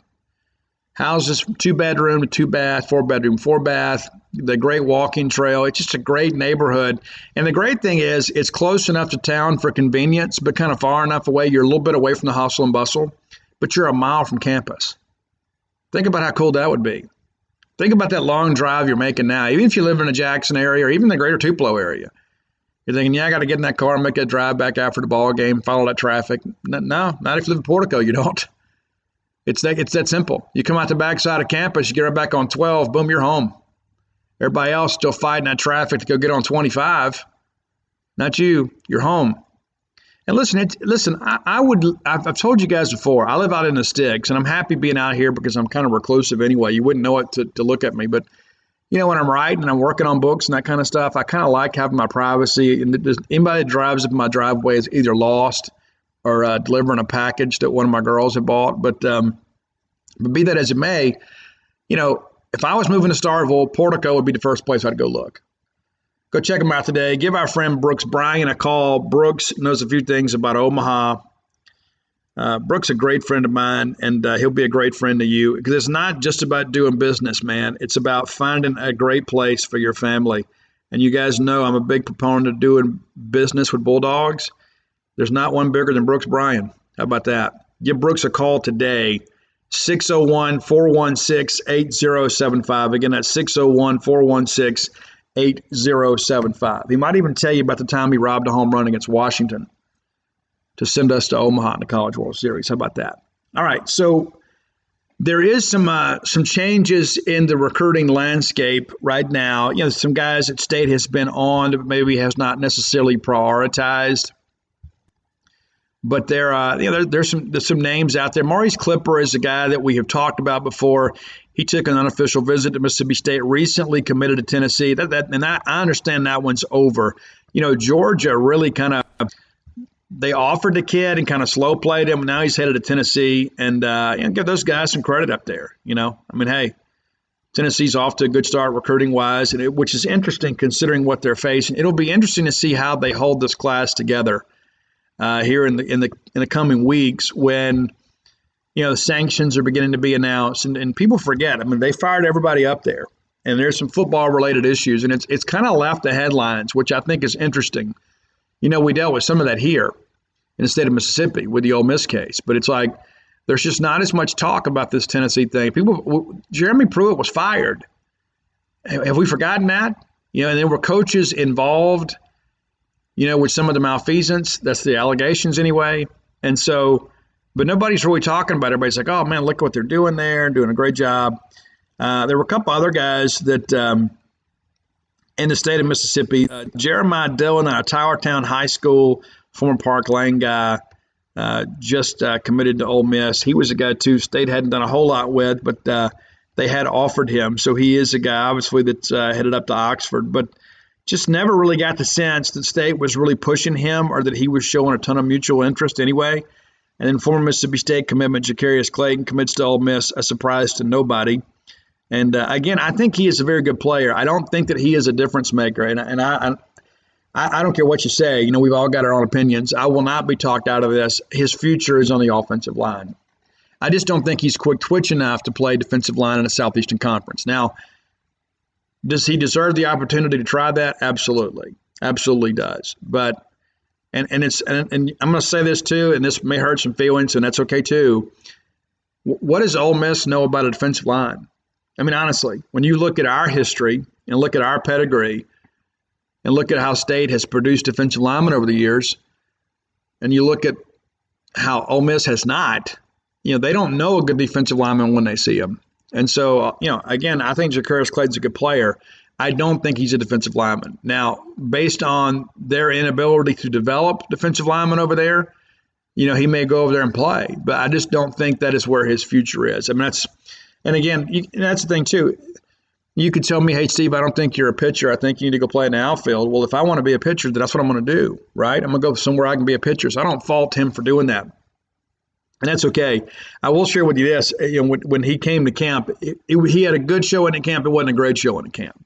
Houses, 2-bedroom, 2-bath, 4-bedroom, 4-bath, the great walking trail. It's just a great neighborhood. And the great thing is it's close enough to town for convenience, but kind of far enough away. You're a little bit away from the hustle and bustle, but you're a mile from campus. Think about how cool that would be. Think about that long drive you're making now, even if you live in the Jackson area or even the greater Tupelo area. You're thinking, I got to get in that car and make that drive back after the ball game, follow that traffic. No, not if you live in Portico, you don't. It's that simple. You come out the backside of campus, you get right back on 12, boom, you're home. Everybody else still fighting that traffic to go get on 25. Not you. You're home. And listen, I've told you guys before, I live out in the sticks, and I'm happy being out here because I'm kind of reclusive anyway. You wouldn't know it to look at me. But, when I'm writing and I'm working on books and that kind of stuff, I kind of like having my privacy. And anybody that drives up my driveway is either lost or delivering a package that one of my girls had bought. But be that as it may, if I was moving to Starkville, Portico would be the first place I'd go look. Go check them out today. Give our friend Brooks Bryan a call. Brooks knows a few things about Omaha. Brooks is a great friend of mine, and he'll be a great friend to you because it's not just about doing business, man. It's about finding a great place for your family. And you guys know I'm a big proponent of doing business with Bulldogs. There's not one bigger than Brooks Bryan. How about that? Give Brooks a call today, 601-416-8075. Again, that's 601-416-8075. He might even tell you about the time he robbed a home run against Washington to send us to Omaha in the College World Series. How about that? All right, so there is some changes in the recruiting landscape right now. Some guys that State has been on but maybe has not necessarily prioritized. But there's some names out there. Maurice Clipper is a guy that we have talked about before. He took an unofficial visit to Mississippi State, recently committed to Tennessee. I understand that one's over. Georgia really kind of they offered the kid and kind of slow played him. Now he's headed to Tennessee, and give those guys some credit up there. Hey, Tennessee's off to a good start recruiting-wise, which is interesting considering what they're facing. It'll be interesting to see how they hold this class together here in the coming weeks when the sanctions are beginning to be announced, and people forget. I mean, they fired everybody up there, and there's some football-related issues, and it's kind of left the headlines, which I think is interesting. We dealt with some of that here in the state of Mississippi with the Ole Miss case, but it's like there's just not as much talk about this Tennessee thing. Jeremy Pruitt was fired. Have we forgotten that? And there were coaches involved, with some of the malfeasance. That's the allegations anyway. And so, but nobody's really talking about it. Everybody's like, oh, man, look what they're doing there, doing a great job. There were a couple other guys that in the state of Mississippi, Jeremiah Dillon out of Tylertown High School, former Park Lane guy, just committed to Ole Miss. He was a guy, too, State hadn't done a whole lot with, but they had offered him. So he is a guy, obviously, that's headed up to Oxford. But just never really got the sense that State was really pushing him or that he was showing a ton of mutual interest anyway. And then former Mississippi State commitment, Jacarius Clayton, commits to Ole Miss, a surprise to nobody. And, again, I think he is a very good player. I don't think that he is a difference maker. And I don't care what you say. We've all got our own opinions. I will not be talked out of this. His future is on the offensive line. I just don't think he's quick twitch enough to play defensive line in a Southeastern Conference. Now, does he deserve the opportunity to try that? Absolutely. Absolutely does. But and I'm going to say this too, and this may hurt some feelings, and that's okay too. What does Ole Miss know about a defensive line? I mean, honestly, when you look at our history and look at our pedigree and look at how State has produced defensive linemen over the years, and you look at how Ole Miss has not, they don't know a good defensive lineman when they see him. And so, again, I think Jacarius Clayton's a good player. I don't think he's a defensive lineman. Now, based on their inability to develop defensive linemen over there, he may go over there and play. But I just don't think that is where his future is. I mean, that's the thing, too. You could tell me, hey, Steve, I don't think you're a pitcher. I think you need to go play in the outfield. Well, if I want to be a pitcher, then that's what I'm going to do, right? I'm going to go somewhere I can be a pitcher. So I don't fault him for doing that. And that's okay. I will share with you this. When he came to camp, he had a good showing at camp. It wasn't a great showing at camp.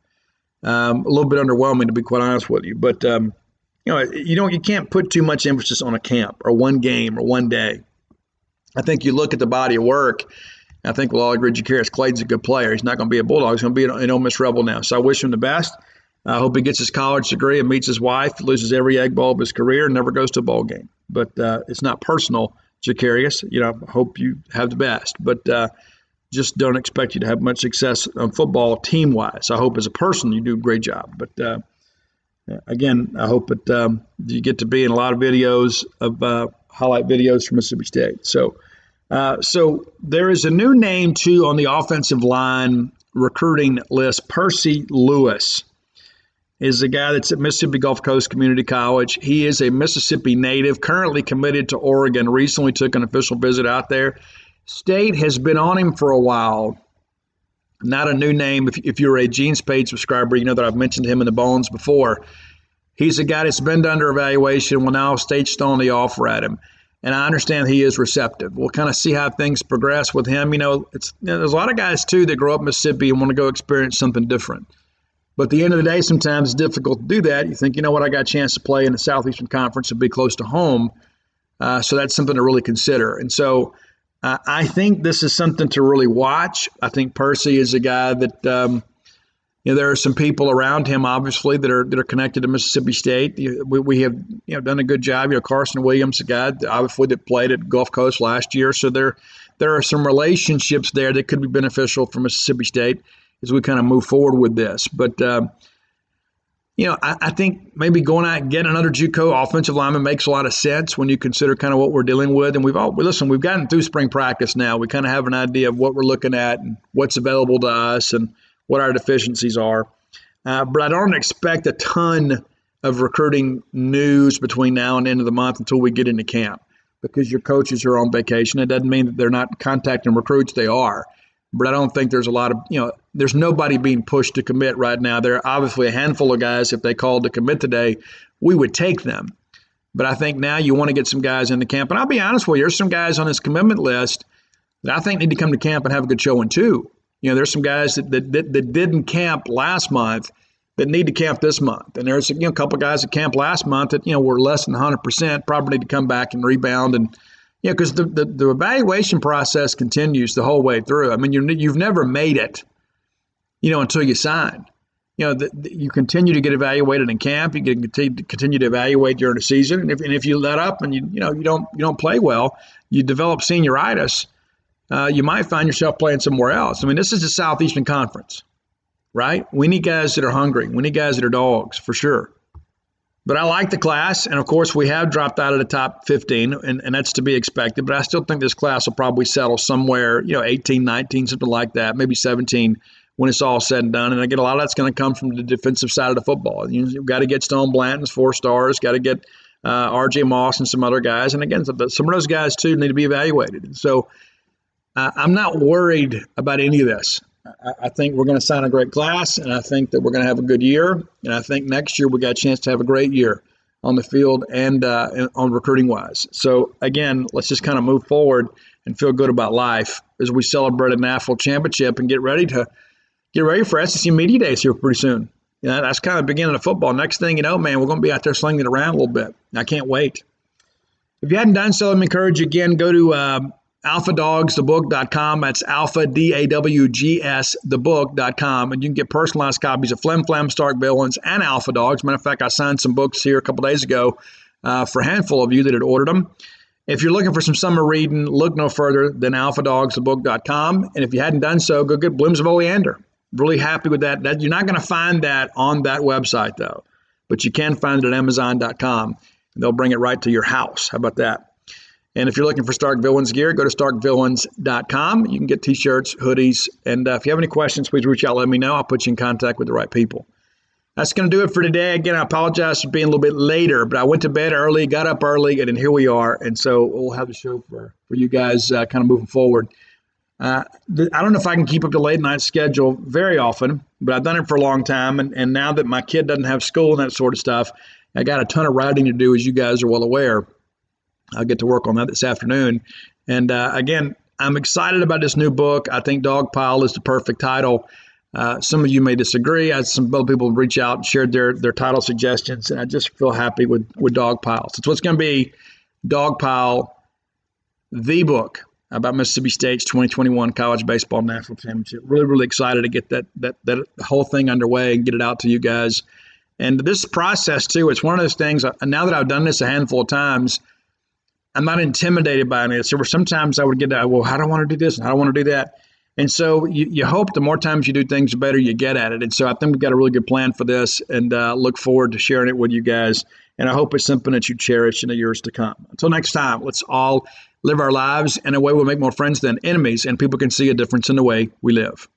A little bit underwhelming, to be quite honest with you. But, you can't put too much emphasis on a camp or one game or one day. I think you look at the body of work. I think we'll all agree Jacarius Clayton's a good player. He's not going to be a Bulldog. He's going to be an Ole Miss Rebel now. So I wish him the best. I hope he gets his college degree and meets his wife, loses every egg bowl of his career, and never goes to a bowl game. But it's not personal, Jacarius. I hope you have the best. But just don't expect you to have much success on football team-wise. I hope as a person you do a great job. But, again, I hope that you get to be in a lot of videos of highlight videos from Mississippi State. So there is a new name, too, on the offensive line recruiting list. Percy Lewis is a guy that's at Mississippi Gulf Coast Community College. He is a Mississippi native, currently committed to Oregon, recently took an official visit out there. State has been on him for a while. Not a new name. If you're a Gene's Page subscriber, you know that I've mentioned him in the Bones before. He's a guy that's been under evaluation. Well, now State's throwing the offer at him. And I understand he is receptive. We'll kind of see how things progress with him. There's a lot of guys, too, that grow up in Mississippi and want to go experience something different. But at the end of the day, sometimes it's difficult to do that. You think, I got a chance to play in the Southeastern Conference and be close to home. So that's something to really consider. And so I think this is something to really watch. I think Percy is a guy that, there are some people around him, obviously, that are connected to Mississippi State. We have done a good job. Carson Williams, a guy obviously that played at Gulf Coast last year. So there are some relationships there that could be beneficial for Mississippi State as we kind of move forward with this. But I think maybe going out and getting another JUCO offensive lineman makes a lot of sense when you consider kind of what we're dealing with. And we've gotten through spring practice now. We kind of have an idea of what we're looking at and what's available to us and what our deficiencies are. But I don't expect a ton of recruiting news between now and the end of the month until we get into camp, because your coaches are on vacation. It doesn't mean that they're not contacting recruits. They are. But I don't think there's a lot of, there's nobody being pushed to commit right now. There are obviously a handful of guys, if they called to commit today, we would take them. But I think now you want to get some guys into camp. And I'll be honest with you, there's some guys on this commitment list that I think need to come to camp and have a good showing too. There's some guys that didn't camp last month that need to camp this month. And there's a couple of guys that camped last month that, were less than 100%, probably need to come back and rebound. And, because the evaluation process continues the whole way through. I mean, you've never made it, until you sign. You continue to get evaluated in camp. You continue to evaluate during the season. And if you let up and you don't play well, you develop senioritis, you might find yourself playing somewhere else. I mean, this is the Southeastern Conference, right? We need guys that are hungry. We need guys that are dogs, for sure. But I like the class, and of course we have dropped out of the top 15, and that's to be expected. But I still think this class will probably settle somewhere, 18, 19, something like that, maybe 17 when it's all said and done. And again, a lot of that's going to come from the defensive side of the football. You've got to get Stone Blanton's 4 stars, got to get R.J. Moss and some other guys. And again, some of those guys too need to be evaluated. And so I'm not worried about any of this. I think we're going to sign a great class, and I think that we're going to have a good year. And I think next year we got a chance to have a great year on the field and on recruiting wise. So again, let's just kind of move forward and feel good about life as we celebrate a national championship and get ready for SEC Media Days here pretty soon. That's kind of the beginning of football. Next thing you know, man, we're going to be out there slinging it around a little bit. I can't wait. If you hadn't done so, let me encourage you again, go to alphadogsthebook.com. That's alpha, DAWGS, thebook.com. And you can get personalized copies of Flim Flam, Stark Villains, and Alpha Dogs. Matter of fact, I signed some books here a couple days ago for a handful of you that had ordered them. If you're looking for some summer reading, look no further than alphadogsthebook.com. And if you hadn't done so, go get Blooms of Oleander. Really happy with that. You're not going to find that on that website, though. But you can find it at Amazon.com. And they'll bring it right to your house. How about that? And if you're looking for Stark Villains gear, go to starkvillains.com. You can get T-shirts, hoodies. And if you have any questions, please reach out. Let me know. I'll put you in contact with the right people. That's going to do it for today. Again, I apologize for being a little bit later, but I went to bed early, got up early, and then here we are. And so we'll have the show for you guys kind of moving forward. I don't know if I can keep up the late night schedule very often, but I've done it for a long time. And now that my kid doesn't have school and that sort of stuff, I got a ton of writing to do, as you guys are well aware. I'll get to work on that this afternoon. And again, I'm excited about this new book. I think Dogpile is the perfect title. Some of you may disagree. I had some other people reach out and shared their title suggestions, and I just feel happy with Dogpile. So it's what's going to be Dogpile, the book about Mississippi State's 2021 College Baseball National Championship. Really, really excited to get that whole thing underway and get it out to you guys. And this process, too, it's one of those things, now that I've done this a handful of times, I'm not intimidated by any of this. There were sometimes I would get that, well, how do I want to do this and how do I want to do that? And so you hope the more times you do things, the better you get at it. And so I think we've got a really good plan for this, and look forward to sharing it with you guys. And I hope it's something that you cherish in the years to come. Until next time, let's all live our lives in a way we'll make more friends than enemies, and people can see a difference in the way we live.